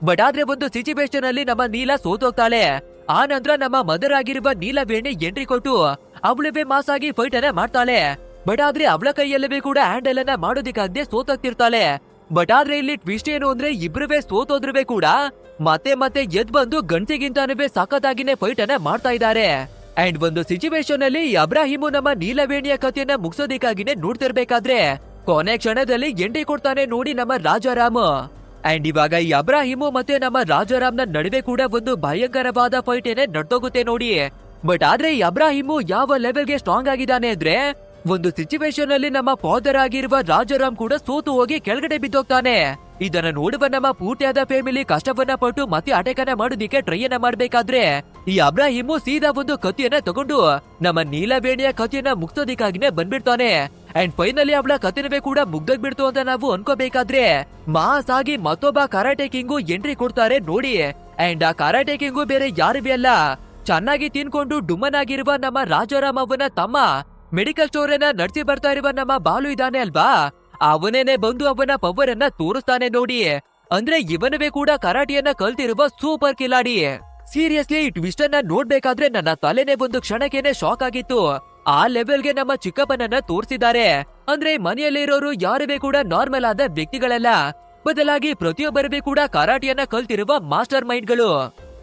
ಬಟ್ ಆದ್ರೆ ಒಂದು ಸಿಚುವೇಶನ್ ಅಲ್ಲಿ ನಮ್ಮ ನೀಲ ಸೋತೋಗ್ತಾಳೆ. ಆ ನಂತರ ನಮ್ಮ ಮದರ್ ಆಗಿರುವ ನೀಲವೇಣಿ ಎಂಟ್ರಿ ಕೊಟ್ಟು ಅವಳವೇ ಮಾಸ್ ಆಗಿ ಫೈಟ್ ಅನ್ನ ಮಾಡ್ತಾಳೆ. ಬಟ್ ಆದ್ರೆ ಅವಳ ಕೈಯಲ್ಲವೇ ಕೂಡ ಹ್ಯಾಂಡಲ್ ಅನ್ನ ಮಾಡೋದಿಕ್ಕಾಗದೆ ಸೋತಾಗ್ತಿರ್ತಾಳೆ. ಬಟ್ ಆದ್ರೆ ಇಲ್ಲಿ ಟ್ವಿಸ್ಟ್ ಏನು ಅಂದ್ರೆ ಇಬ್ರುವೇ ಸೋತೋದ್ರುವೆ ಕೂಡ ಮತ್ತೆ ಮತ್ತೆ ಎದ್ ಬಂದು ಗಂಟೆಗಿಂತಾನುವೇ ಸಖತ್ತಾಗಿನೇ ಫೈಟ್ ಅನ್ನ ಮಾಡ್ತಾ ಇದ್ದಾರೆ. ಅಂಡ್ ಒಂದು ಸಿಚುವೇಶನ್ ಅಲ್ಲಿ ಅಬ್ರಾಹಿಮು ನಮ್ಮ ನೀಲವೇಣಿಯ ಕಥೆಯನ್ನ ಮುಗಿಸೋದಿಕ್ಕಾಗಿನೇ ನೋಡ್ತಿರ್ಬೇಕಾದ್ರೆ ಕೊನೆ ಕ್ಷಣದಲ್ಲಿ ಎಂಟ್ರಿ ಕೊಡ್ತಾನೆ ನೋಡಿ ನಮ್ಮ ರಾಜಾರಾಮ್. ಅಂಡ್ ಇವಾಗ ಈ ಅಬ್ರಾಹಿಮು ಮತ್ತೆ ನಮ್ಮ ರಾಜಾರಾಮ್ನ ನಡುವೆ ಕೂಡ ಒಂದು ಭಯಂಕರವಾದ ಫೈಟ್ ಏನೇ ನಡ್ದೋಗುತ್ತೆ ನೋಡಿ. ಬಟ್ ಆದ್ರೆ ಈ ಅಬ್ರಾಹಿಮು ಯಾವ ಲೆವೆಲ್ಗೆ ಸ್ಟ್ರಾಂಗ್ ಆಗಿದ್ದಾನೆ ಅಂದ್ರೆ ಒಂದು ಸಿಚುವೇಶನ್ ಅಲ್ಲಿ ನಮ್ಮ ಫಾದರ್ ಆಗಿರುವ ರಾಜಾರಾಮ್ ಕೂಡ ಸೋತು ಹೋಗಿ ಕೆಳಗಡೆ ಬಿದ್ದೋಗ್ತಾನೆ. ಇದನ್ನ ನೋಡುವ ನಮ್ಮ ಪೂರ್ತಿಯಾದ ಫ್ಯಾಮಿಲಿ ಕಷ್ಟವನ್ನ ಪಟ್ಟು ಮತ್ತೆ ಅಟ್ಯಾಕ್ ಅನ್ನ ಮಾಡೋದಿಕ್ಕೆ ಟ್ರೈ ಅನ್ನ ಮಾಡ್ಬೇಕಾದ್ರೆ ಈ ಅಬ್ರಾಹಿಮು ಸೀದಾ ಒಂದು ಕತ್ತಿಯನ್ನ ತಗೊಂಡು ನಮ್ಮ ನೀಲವೇಣಿಯ ಕತ್ತಿಯನ್ನ ಮುಗ್ಸೋದಿಕ್ಕಾಗಿನೇ ಬಂದ್ಬಿಡ್ತಾನೆ. ಅಂಡ್ ಫೈನಲಿ ಅವಳ ಕತ್ತಿನವೇ ಕೂಡ ಮುಗ್ದೋಗ್ಬಿಡ್ತು ಅಂತ ನಾವು ಅನ್ಕೋಬೇಕಾದ್ರೆ ಮಾಸ್ ಆಗಿ ಮತ್ತೊಬ್ಬ ಕರಾಟೆ ಕಿಂಗು ಎಂಟ್ರಿ ಕೊಡ್ತಾರೆ ನೋಡಿ. ಅಂಡ್ ಆ ಕರಾಟೆ ಕಿಂಗು ಬೇರೆ ಯಾರಿವೆ ಅಲ್ಲ, ಚೆನ್ನಾಗಿ ತಿನ್ಕೊಂಡು ಡುಮ್ಮನಾಗಿರುವ ನಮ್ಮ ರಾಜಾರಾಮ್ ಅವನ ತಮ್ಮ, ಮೆಡಿಕಲ್ ಸ್ಟೋರ್ ಅನ್ನ ನಡೆಸಿ ಬರ್ತಾ ಇರುವ ನಮ್ಮ ಬಾಲು ಇದ್ದಾನೆ ಅಲ್ವಾ, ಅವನೇನೆ ಬಂದು ಅವನ ಪವರ್ ಅನ್ನ ತೋರಿಸ್ತಾನೆ ನೋಡಿ. ಅಂದ್ರೆ ಇವನವೇ ಕೂಡ ಕರಾಟಿಯನ್ನ ಕಲ್ತಿರುವ ಸೂಪರ್ ಕಿಲಾಡಿ. ಸೀರಿಯಸ್ಲಿ ಈ ಟ್ವಿಸ್ಟ್ ಅನ್ನ ನೋಡ್ಬೇಕಾದ್ರೆ ನನ್ನ ತಲೆನೇ ಒಂದು ಕ್ಷಣಕ್ಕೇನೆ ಶಾಕ್ ಆಗಿತ್ತು. ಆ ಲೆವೆಲ್ಗೆ ನಮ್ಮ ಚಿಕ್ಕಪ್ಪನನ್ನ ತೋರಿಸಿದ್ದಾರೆ. ಅಂದ್ರೆ ಮನೆಯಲ್ಲಿ ಇರೋರು ಯಾರುವೇ ಕೂಡ ನಾರ್ಮಲ್ ಆದ ವ್ಯಕ್ತಿಗಳಲ್ಲ, ಬದಲಾಗಿ ಪ್ರತಿಯೊಬ್ಬರವೇ ಕೂಡ ಕರಾಟಿಯನ್ನ ಕಲ್ತಿರುವ ಮಾಸ್ಟರ್ ಮೈಂಡ್ಗಳು.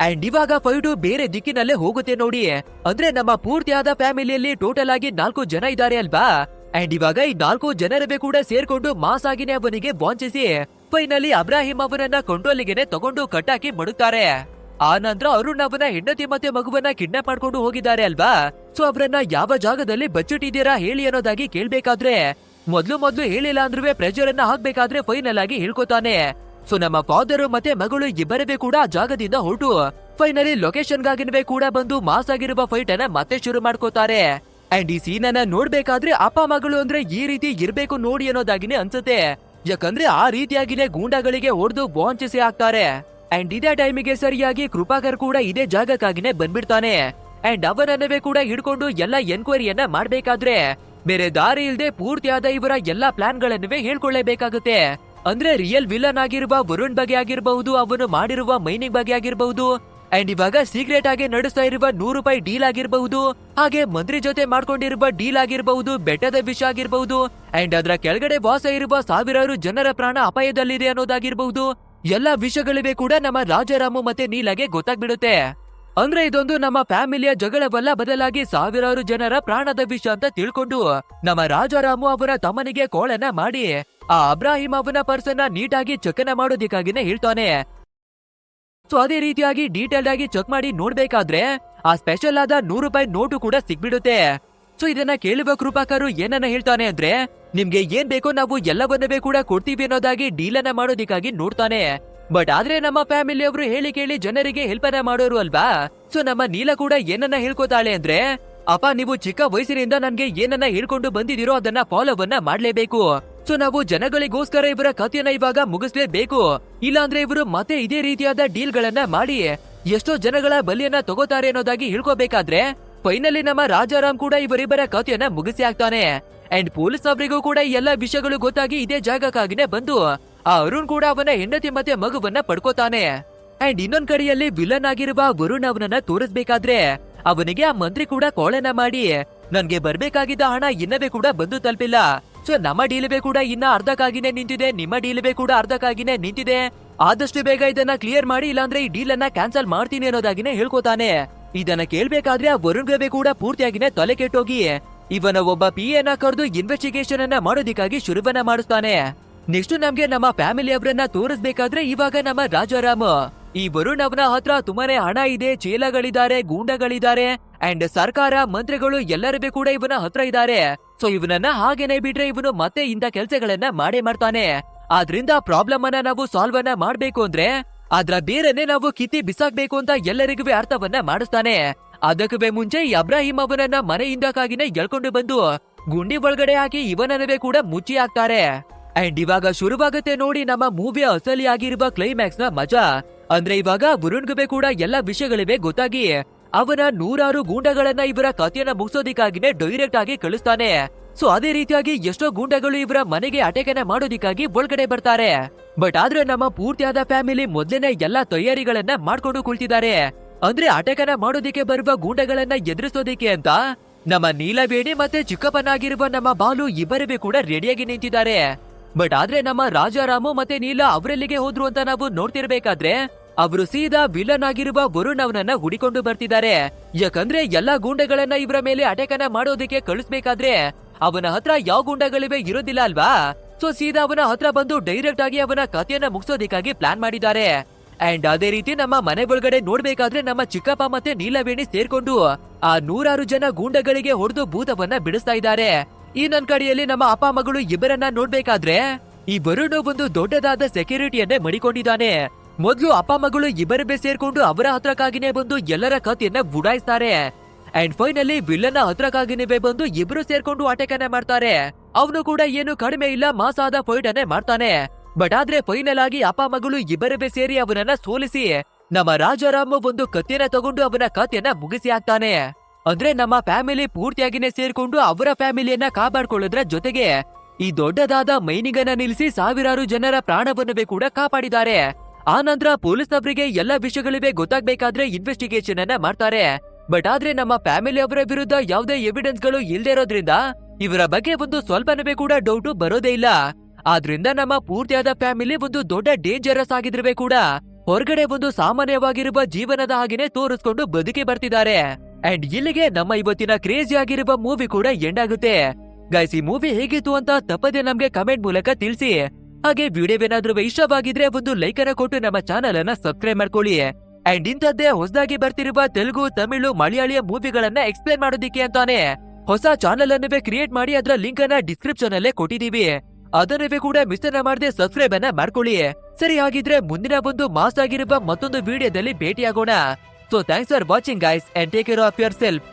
ಅಂಡ್ ಇವಾಗ ಫೈಟು ಬೇರೆ ದಿಕ್ಕಿನಲ್ಲೇ ಹೋಗುತ್ತೆ ನೋಡಿ. ಅಂದ್ರೆ ನಮ್ಮ ಪೂರ್ತಿಯಾದ ಫ್ಯಾಮಿಲಿಯಲ್ಲಿ ಟೋಟಲ್ ಆಗಿ 4 ಜನ ಇದ್ದಾರೆ ಅಲ್ವಾ. ಅಂಡ್ ಇವಾಗ ಈ 4 ಜನರವೇ ಕೂಡ ಸೇರ್ಕೊಂಡು ಮಾಸ್ ಆಗಿನೇ ಅವನಿಗೆ ವಾಂಚಿಸಿ ಫೈನಲಿ ಅಬ್ರಾಹಿಂ ಅವನನ್ನ ಕಂಟ್ರೋಲಿಗೆನೆ ತಗೊಂಡು ಕಟ್ಟಾಕಿ ಮಡುತ್ತಾರೆ. ಆ ನಂತರ ಅರುಣ್ ಅವನ ಹೆಂಡತಿ ಮತ್ತೆ ಮಗುವನ್ನ ಕಿಡ್ನಾಪ್ ಮಾಡ್ಕೊಂಡು ಹೋಗಿದ್ದಾರೆ ಅಲ್ವಾ. ಸೊ ಅವರನ್ನ ಯಾವ ಜಾಗದಲ್ಲಿ ಬಚ್ಚಿಟ್ಟಿದ್ದೀರಾ ಹೇಳಿ ಅನ್ನೋದಾಗಿ ಕೇಳ್ಬೇಕಾದ್ರೆ ಮೊದ್ಲು ಹೇಳಿಲ್ಲ ಅಂದ್ರೂ ಪ್ರೆಷರ್ ಅನ್ನ ಹಾಕ್ಬೇಕಾದ್ರೆ ಫೈನಲ್ ಆಗಿ ಹೇಳ್ಕೊತಾನೆ. ಸೊ ನಮ್ಮ ಫಾದರ್ ಮತ್ತೆ ಮಗಳು ಇಬ್ಬರವೇ ಕೂಡ ಆ ಜಾಗದಿಂದ ಹೊರಟು ಫೈನಲಿ ಲೊಕೇಶನ್ ಗಾಗಿನವೇ ಕೂಡ ಬಂದು ಮಾಸ್ ಆಗಿರುವ ಫೈಟ್ ಅನ್ನ ಮತ್ತೆ ಶುರು ಮಾಡ್ಕೋತಾರೆ. ಅಂಡ್ ಈ ಸೀನ್ ಅನ್ನ ನೋಡ್ಬೇಕಾದ್ರೆ ಅಪ್ಪ ಮಗಳು ಅಂದ್ರೆ ಈ ರೀತಿ ಇರ್ಬೇಕು ನೋಡಿ ಅನ್ನೋದಾಗಿನೇ ಅನ್ಸುತ್ತೆ. ಯಾಕಂದ್ರೆ ಆ ರೀತಿಯಾಗಿನೇ ಗೂಂಡಾಗಳಿಗೆ ಹೊಡೆದು ವಾಂಚಿಸಿ ಹಾಕ್ತಾರೆ. ಅಂಡ್ ಇದೇ ಟೈಮಿಗೆ ಸರಿಯಾಗಿ ಕೃಪಾಕರ್ ಕೂಡ ಇದೇ ಜಾಗಕ್ಕಾಗಿನೇ ಬಂದ್ಬಿಡ್ತಾನೆ. ಅಂಡ್ ಅವನನ್ನವೇ ಕೂಡ ಹಿಡ್ಕೊಂಡು ಎಲ್ಲ ಎನ್ಕ್ವೈರಿಯನ್ನ ಮಾಡ್ಬೇಕಾದ್ರೆ ಬೇರೆ ದಾರಿ ಇಲ್ದೆ ಪೂರ್ತಿಯಾದ ಇವರ ಎಲ್ಲಾ ಪ್ಲಾನ್ ಗಳನ್ನವೇ ಹೇಳ್ಕೊಳ್ಳೇಬೇಕಾಗುತ್ತೆ. ಅಂದ್ರೆ ರಿಯಲ್ ವಿಲನ್ ಆಗಿರುವ ವರುಣ್ ಬಗ್ಗೆ ಆಗಿರಬಹುದು, ಅವನು ಮಾಡಿರುವ ಮೈನಿಂಗ್ ಬಗ್ಗೆ ಆಗಿರಬಹುದು, ಅಂಡ್ ಇವಾಗ ಸೀಕ್ರೆಟ್ ಆಗಿ ನಡೆಸ್ತಾ ಇರುವ 100 ರೂಪಾಯಿ ಡೀಲ್ ಆಗಿರಬಹುದು, ಹಾಗೆ ಮಂತ್ರಿ ಜೊತೆ ಮಾಡ್ಕೊಂಡಿರುವ ಡೀಲ್ ಆಗಿರಬಹುದು, ಬೆಟ್ಟದ ವಿಷ ಆಗಿರಬಹುದು, ಅಂಡ್ ಅದರ ಕೆಳಗಡೆ ವಾಸ ಇರುವ ಸಾವಿರಾರು ಜನರ ಪ್ರಾಣ ಅಪಾಯದಲ್ಲಿದೆ ಅನ್ನೋದಾಗಿರ್ಬಹುದು. ಎಲ್ಲಾ ವಿಷಯಗಳಿವೆ ಕೂಡ ನಮ್ಮ ರಾಜಾರಾಮು ಮತ್ತೆ ನೀಲಾಗೆ ಗೊತ್ತಾಗ್ಬಿಡುತ್ತೆ. ಅಂದ್ರೆ ಇದೊಂದು ನಮ್ಮ ಫ್ಯಾಮಿಲಿಯ ಜಗಳವಲ್ಲ, ಬದಲಾಗಿ ಸಾವಿರಾರು ಜನರ ಪ್ರಾಣದ ವಿಷಯ ಅಂತ ತಿಳ್ಕೊಂಡು ನಮ್ಮ ರಾಜಾರಾಮು ಅವರ ತಮ್ಮನಿಗೆ ಕಾಲನ್ನ ಮಾಡಿ ಆ ಅಬ್ರಾಹಿಂ ಅವನ ಪರ್ಸನ್ನ ನೀಟಾಗಿ ಚೆಕ್ ಮಾಡೋದಕ್ಕಾಗಿನೇ ಹೇಳ್ತಾನೆ. ಸೊ ಅದೇ ರೀತಿಯಾಗಿ ಡೀಟೇಲ್ ಆಗಿ ಚೆಕ್ ಮಾಡಿ ನೋಡ್ಬೇಕಾದ್ರೆ ಆ ಸ್ಪೆಷಲ್ ಆದ 100 ರೂಪಾಯಿ ನೋಟು ಕೂಡ ಸಿಗ್ಬಿಡುತ್ತೆ. ಸೊ ಇದನ್ನ ಕೇಳುವ ಕೃಪಾಕರು ಏನನ್ನ ಹೇಳ್ತಾನೆ ಅಂದ್ರೆ, ನಿಮ್ಗೆ ಏನ್ ಬೇಕೋ ನಾವು ಎಲ್ಲವನ್ನವೇ ಕೂಡ ಕೊಡ್ತೀವಿ ಅನ್ನೋದಾಗಿ ಡೀಲನ್ನ ಮಾಡೋದಿಕ್ಕಾಗಿ ನೋಡ್ತಾನೆ. ಬಟ್ ಆದ್ರೆ ನಮ್ಮ ಫ್ಯಾಮಿಲಿ ಅವರು ಹೇಳಿ ಕೇಳಿ ಜನರಿಗೆ ಹೆಲ್ಪ್ ಅನ್ನ ಮಾಡೋರು ಅಲ್ವಾ. ಸೊ ನಮ್ಮ ನೀಲ ಕೂಡ ಏನನ್ನ ಹೇಳ್ಕೊತಾಳೆ ಅಂದ್ರೆ, ಅಪ್ಪ ನೀವು ಚಿಕ್ಕ ವಯಸ್ಸಿನಿಂದ ನನ್ಗೆ ಏನನ್ನ ಹೇಳ್ಕೊಂಡು ಬಂದಿದ್ದೀರೋ ಅದನ್ನ ಫಾಲೋವನ್ನ ಮಾಡ್ಲೇಬೇಕು. ಸೊ ನಾವು ಜನಗಳಿಗೋಸ್ಕರ ಇವರ ಕಥೆಯನ್ನ ಇವಾಗ ಮುಗಿಸ್ಲೇಬೇಕು, ಇಲ್ಲಾಂದ್ರೆ ಇವರು ಮತ್ತೆ ಇದೇ ರೀತಿಯಾದ ಡೀಲ್ ಗಳನ್ನ ಮಾಡಿ ಎಷ್ಟೋ ಜನಗಳ ಬಲಿಯನ್ನ ತಗೋತಾರೆ ಅನ್ನೋದಾಗಿ ಹೇಳ್ಕೋಬೇಕಾದ್ರೆ ಫೈನಲಿ ನಮ್ಮ ರಾಜಾರಾಮ್ ಕೂಡ ಇವರಿಬ್ಬರ ಕಥೆಯನ್ನ ಮುಗಿಸಿ ಆಗ್ತಾನೆ. ಅಂಡ್ ಪೊಲೀಸ್ ಅವರಿಗೂ ಕೂಡ ಎಲ್ಲ ವಿಷಯಗಳು ಗೊತ್ತಾಗಿ ಇದೇ ಜಾಗಕ್ಕಾಗಿನೇ ಬಂದು ಆ ಅರುಣ್ ಕೂಡ ಅವನ ಹೆಂಡತಿ ಮತ್ತೆ ಮಗುವನ್ನ ಪಡ್ಕೋತಾನೆ. ಅಂಡ್ ಇನ್ನೊಂದ್ ಕಡೆಯಲ್ಲಿ ವಿಲನ್ ಆಗಿರುವ ವರುಣ್ ಅವನನ್ನ ತೋರಿಸ್ಬೇಕಾದ್ರೆ ಅವನಿಗೆ ಆ ಮಂತ್ರಿ ಕೂಡ ಕಾಲನ್ನ ಮಾಡಿ, ನನ್ಗೆ ಬರ್ಬೇಕಾಗಿದ್ದ ಹಣ ಇನ್ನವೇ ಕೂಡ ಬಂದು ತಲುಪಿಲ್ಲ. ಸೊ ನಮ್ಮ ಡೀಲ್ವೇ ಕೂಡ ಇನ್ನ ಅರ್ಧಕ್ಕಾಗಿನೇ ನಿಂತಿದೆ, ನಿಮ್ಮ ಡೀಲ್ವೇ ಕೂಡ ಅರ್ಧಕ್ಕಾಗಿನೇ ನಿಂತಿದೆ, ಆದಷ್ಟು ಬೇಗ ಇದನ್ನ ಕ್ಲಿಯರ್ ಮಾಡಿ, ಇಲ್ಲಾಂದ್ರೆ ಈ ಡೀಲ್ ಅನ್ನ ಕ್ಯಾನ್ಸಲ್ ಮಾಡ್ತೀನಿ ಅನ್ನೋದಾಗಿನೇ ಹೇಳ್ಕೊತಾನೆ. ಇದನ್ನ ಕೇಳ್ಬೇಕಾದ್ರೆ ಆ ವರುಣ್ ಗವೆ ಕೂಡ ಪೂರ್ತಿಯಾಗಿನೇ ತಲೆ ಕೆಟ್ಟೋಗಿ ಇವನ ಒಬ್ಬ PA ನ ಕರೆದು ಇನ್ವೆಸ್ಟಿಗೇಷನ್ ಅನ್ನ ಮಾಡೋದಿಕ್ಕಾಗಿ ಶುರುವನ್ನ ಮಾಡಿಸ್ತಾನೆ. ನೆಕ್ಸ್ಟ್ ನಮ್ಗೆ ನಮ್ಮ ಫ್ಯಾಮಿಲಿ ಅವರನ್ನ ತೋರಿಸ್ಬೇಕಾದ್ರೆ ಇವಾಗ ನಮ್ಮ ರಾಜಾರಾಮ್ ಈ ವರುಣ್ ಅವನ ಹತ್ರ ತುಂಬಾನೇ ಹಣ ಇದೆ, ಚೇಲಗಳಿದ್ದಾರೆ, ಗೂಂಡಗಳಿದ್ದಾರೆ, ಅಂಡ್ ಸರ್ಕಾರ ಮಂತ್ರಿಗಳು ಎಲ್ಲರಿಗೂ ಕೂಡ ಇವನ ಹತ್ರ ಇದ್ದಾರೆ. ಸೊ ಇವನನ್ನ ಹಾಗೇನೆ ಬಿಟ್ರೆ ಇವನು ಮತ್ತೆ ಇಂಥ ಕೆಲ್ಸಗಳನ್ನ ಮಾಡೇ ಮಾಡ್ತಾನೆ. ಆದ್ರಿಂದ ಪ್ರಾಬ್ಲಮ್ ಅನ್ನ ನಾವು ಸಾಲ್ವ್ ಅನ್ನ ಮಾಡ್ಬೇಕು ಅಂದ್ರೆ ಅದ್ರ ಬೇರೆನೆ ನಾವು ಕಿತ್ತಿ ಬಿಸಾಕ್ಬೇಕು ಅಂತ ಎಲ್ಲರಿಗೂ ಅರ್ಥವನ್ನ ಮಾಡಿಸ್ತಾನೆ. ಅದಕ್ಕೂ ಮುಂಚೆ ಈ ಅಬ್ರಾಹಿಂ ಅವನನ್ನ ಮನೆಯಿಂದಕ್ಕಾಗಿನೇ ಎಳ್ಕೊಂಡು ಬಂದು ಗುಂಡಿ ಒಳಗಡೆ ಹಾಕಿ ಇವನನ್ನವೇ ಕೂಡ ಮುಚ್ಚಿ ಹಾಕ್ತಾರೆ. ಅಂಡ್ ಇವಾಗ ಶುರುವಾಗುತ್ತೆ ನೋಡಿ ನಮ್ಮ ಮೂವಿಯ ಅಸಲಿ ಆಗಿರುವ ಕ್ಲೈಮ್ಯಾಕ್ಸ್ ನ ಮಜಾ. ಅಂದ್ರೆ ಇವಾಗ ವರುಣ್ಗೆ ಕೂಡ ಎಲ್ಲ ವಿಷಯಗಳಿವೆ ಗೊತ್ತಾಗಿ ಅವನ 100 ಗೂಂಡಗಳನ್ನ ಇವರ ಕಥೆಯನ್ನ ಮುಗಿಸೋದಿಕ್ಕಾಗಿನೇ ಡೈರೆಕ್ಟ್ ಆಗಿ ಕಳಿಸ್ತಾನೆ. ಸೊ ಅದೇ ರೀತಿಯಾಗಿ ಎಷ್ಟೋ ಗೂಂಡಗಳು ಇವರ ಮನೆಗೆ ಅಟೆಕನ್ನ ಮಾಡೋದಿಕ್ಕಾಗಿ ಒಳಗಡೆ ಬರ್ತಾರೆ. ಬಟ್ ಆದ್ರೆ ನಮ್ಮ ಪೂರ್ತಿಯಾದ ಫ್ಯಾಮಿಲಿ ಮೊದ್ಲೇನೆ ಎಲ್ಲಾ ತಯಾರಿಗಳನ್ನ ಮಾಡ್ಕೊಂಡು ಕುಳಿತಿದ್ದಾರೆ. ಅಂದ್ರೆ ಅಟೆಕನ್ನ ಮಾಡೋದಿಕ್ಕೆ ಬರುವ ಗೂಂಡಗಳನ್ನ ಎದುರಿಸೋದಿಕ್ಕೆ ಅಂತ ನಮ್ಮ ನೀಲವೇಣಿ ಮತ್ತೆ ಚಿಕ್ಕಪ್ಪನಾಗಿರುವ ನಮ್ಮ ಬಾಲು ಇಬ್ಬರಿಗೂ ಕೂಡ ರೆಡಿಯಾಗಿ ನಿಂತಿದ್ದಾರೆ. ಬಟ್ ಆದ್ರೆ ನಮ್ಮ ರಾಜಾರಾಮು ಮತ್ತೆ ನೀಲ ಅವರೆಲ್ಲಿಗೆ ಹೋದ್ರು ಅಂತ ನಾವು ನೋಡ್ತಿರ್ಬೇಕಾದ್ರೆ ಅವರು ಸೀದಾ ವಿಲನ್ ಆಗಿರುವ ವರುಣ್ ಅವನನ್ನ ಹುಡಿಕೊಂಡು ಬರ್ತಿದ್ದಾರೆ. ಯಾಕಂದ್ರೆ ಎಲ್ಲಾ ಗೂಂಡಗಳನ್ನ ಇವರ ಮೇಲೆ ಅಟೆಕನ್ನ ಮಾಡೋದಿಕ್ಕೆ ಕಳಿಸ್ಬೇಕಾದ್ರೆ ಅವನ ಹತ್ರ ಯಾವ ಗೂಂಡಗಳಿವೆ ಇರೋದಿಲ್ಲ ಅಲ್ವಾ. ಸೊ ಸೀದಾ ಅವನ ಹತ್ರ ಬಂದು ಡೈರೆಕ್ಟ್ ಆಗಿ ಅವನ ಕಥೆಯನ್ನ ಮುಗಿಸೋದಿಕ್ಕಾಗಿ ಪ್ಲಾನ್ ಮಾಡಿದ್ದಾರೆ. ಅಂಡ್ ಅದೇ ರೀತಿ ನಮ್ಮ ಮನೆ ಒಳಗಡೆ ನೋಡ್ಬೇಕಾದ್ರೆ ನಮ್ಮ ಚಿಕ್ಕಪ್ಪ ಮತ್ತೆ ನೀಲವೇಣಿ ಸೇರ್ಕೊಂಡು ಆ 100 ಜನ ಗೂಂಡಗಳಿಗೆ ಹೊಡೆದು ಭೂತವನ್ನ ಬಿಡಿಸ್ತಾ ಇದ್ದಾರೆ. ಈ ನನ್ ಕಡೆಯಲ್ಲಿ ನಮ್ಮ ಅಪ್ಪ ಮಗಳು ಇಬ್ಬರನ್ನ ನೋಡ್ಬೇಕಾದ್ರೆ ಈ ವರುಣ್ ಒಂದು ದೊಡ್ಡದಾದ ಸೆಕ್ಯೂರಿಟಿಯನ್ನೇ ಮಡಿಕೊಂಡಿದ್ದಾನೆ. ಮೊದ್ಲು ಅಪ್ಪ ಮಗಳು ಇಬ್ಬರೇ ಸೇರ್ಕೊಂಡು ಅವರ ಹತ್ರಕ್ಕಾಗಿನೇ ಬಂದು ಎಲ್ಲರ ಕಥೆಯನ್ನ ಬುಡಾಯಿಸ್ತಾರೆ. ಅಂಡ್ ಫೈನಲಿ ವಿಲ್ಲನ್ನ ಹತ್ರಕ್ಕಾಗಿನೇ ಬಂದು ಇಬ್ರು ಸೇರ್ಕೊಂಡು ಅಟೆಕನ್ನ ಮಾಡ್ತಾರೆ. ಅವನು ಕೂಡ ಏನು ಕಡಿಮೆ ಇಲ್ಲ, ಮಾಸಾದ ಫೈಟ್ ಅನ್ನೇ ಮಾಡ್ತಾನೆ. ಬಟ್ ಆದ್ರೆ ಫೈನಲ್ ಆಗಿ ಅಪ್ಪ ಮಗಳು ಇಬ್ಬರೇ ಸೇರಿ ಅವನನ್ನ ಸೋಲಿಸಿ ನಮ್ಮ ರಾಜಾರಾಮ್ ಒಂದು ಕತ್ತಿಯನ್ನ ತಗೊಂಡು ಅವನ ಕಥೆಯನ್ನ ಮುಗಿಸಿ ಹಾಕ್ತಾನೆ. ಅಂದ್ರೆ ನಮ್ಮ ಫ್ಯಾಮಿಲಿ ಪೂರ್ತಿಯಾಗಿನೇ ಸೇರ್ಕೊಂಡು ಅವರ ಫ್ಯಾಮಿಲಿಯನ್ನ ಕಾಪಾಡ್ಕೊಳ್ಳೋದ್ರ ಜೊತೆಗೆ ಈ ದೊಡ್ಡದಾದ ಮೈನಿಗನ್ನ ನಿಲ್ಲಿಸಿ ಸಾವಿರಾರು ಜನರ ಪ್ರಾಣವನ್ನವೇ ಕೂಡ ಕಾಪಾಡಿದ್ದಾರೆ. ಆ ನಂತರ ಪೊಲೀಸ್ ಅವರಿಗೆ ಎಲ್ಲ ವಿಷಯಗಳಿವೆ ಗೊತ್ತಾಗ್ಬೇಕಾದ್ರೆ ಇನ್ವೆಸ್ಟಿಗೇಷನ್ ಅನ್ನ ಮಾಡ್ತಾರೆ. ಬಟ್ ಆದ್ರೆ ನಮ್ಮ ಫ್ಯಾಮಿಲಿ ಅವರ ವಿರುದ್ಧ ಯಾವುದೇ ಎವಿಡೆನ್ಸ್ ಗಳು ಇಲ್ದೇ ಇರೋದ್ರಿಂದ ಇವರ ಬಗ್ಗೆ ಒಂದು ಸ್ವಲ್ಪನವೇ ಕೂಡ ಡೌಟ್ ಬರೋದೇ ಇಲ್ಲ. ಆದ್ರಿಂದ ನಮ್ಮ ಪೂರ್ತಿಯಾದ ಫ್ಯಾಮಿಲಿ ಒಂದು ದೊಡ್ಡ ಡೇಂಜರಸ್ ಆಗಿದ್ರೆ ಕೂಡ ಹೊರಗಡೆ ಒಂದು ಸಾಮಾನ್ಯವಾಗಿರುವ ಜೀವನದ ಹಾಗೆನೆ ತೋರಿಸ್ಕೊಂಡು ಬದುಕಿ ಬರ್ತಿದ್ದಾರೆ. ಅಂಡ್ ಇಲ್ಲಿಗೆ ನಮ್ಮ ಇವತ್ತಿನ ಕ್ರೇಜಿ ಆಗಿರುವ ಮೂವಿ ಕೂಡ ಎಂಡ್ ಆಗುತ್ತೆ. ಗೈಸ್, ಈ ಮೂವಿ ಹೇಗಿತ್ತು ಅಂತ ತಪ್ಪದೆ ನಮ್ಗೆ ಕಮೆಂಟ್ ಮೂಲಕ ತಿಳಿಸಿ. ಹಾಗೆ ವಿಡಿಯೋವೇನಾದ್ರೂ ಇಷ್ಟವಾಗಿದ್ರೆ ಒಂದು ಲೈಕ್ ಅನ್ನ ಕೊಟ್ಟು ನಮ್ಮ ಚಾನೆಲ್ ಅನ್ನ ಸಬ್ಸ್ಕ್ರೈಬ್ ಮಾಡ್ಕೊಳ್ಳಿ. ಅಂಡ್ ಇಂಥದ್ದೇ ಹೊಸದಾಗಿ ಬರ್ತಿರುವ ತೆಲುಗು, ತಮಿಳು, ಮಲಯಾಳಿಯ ಮೂವಿಗಳನ್ನ ಎಕ್ಸ್ಪ್ಲೇನ್ ಮಾಡೋದಿಕ್ಕೆ ಅಂತಾನೆ ಹೊಸ ಚಾನೆಲ್ ಅನ್ನವೇ ಕ್ರಿಯೇಟ್ ಮಾಡಿ ಅದರ ಲಿಂಕ್ ಅನ್ನ ಡಿಸ್ಕ್ರಿಪ್ಷನ್ ಅಲ್ಲೇ ಕೊಟ್ಟಿದೀವಿ. ಅದನ್ನವೇ ಕೂಡ ಮಿಸ್ ಅನ್ನ ಮಾಡದೆ ಸಬ್ಸ್ಕ್ರೈಬ್ ಅನ್ನ ಮಾಡ್ಕೊಳ್ಳಿ. ಸರಿ, ಹಾಗಿದ್ರೆ ಮುಂದಿನ ಒಂದು ಮಾಸ್ ಆಗಿರುವ ಮತ್ತೊಂದು ವಿಡಿಯೋದಲ್ಲಿ ಭೇಟಿಯಾಗೋಣ. So thanks for watching guys and take care of your self.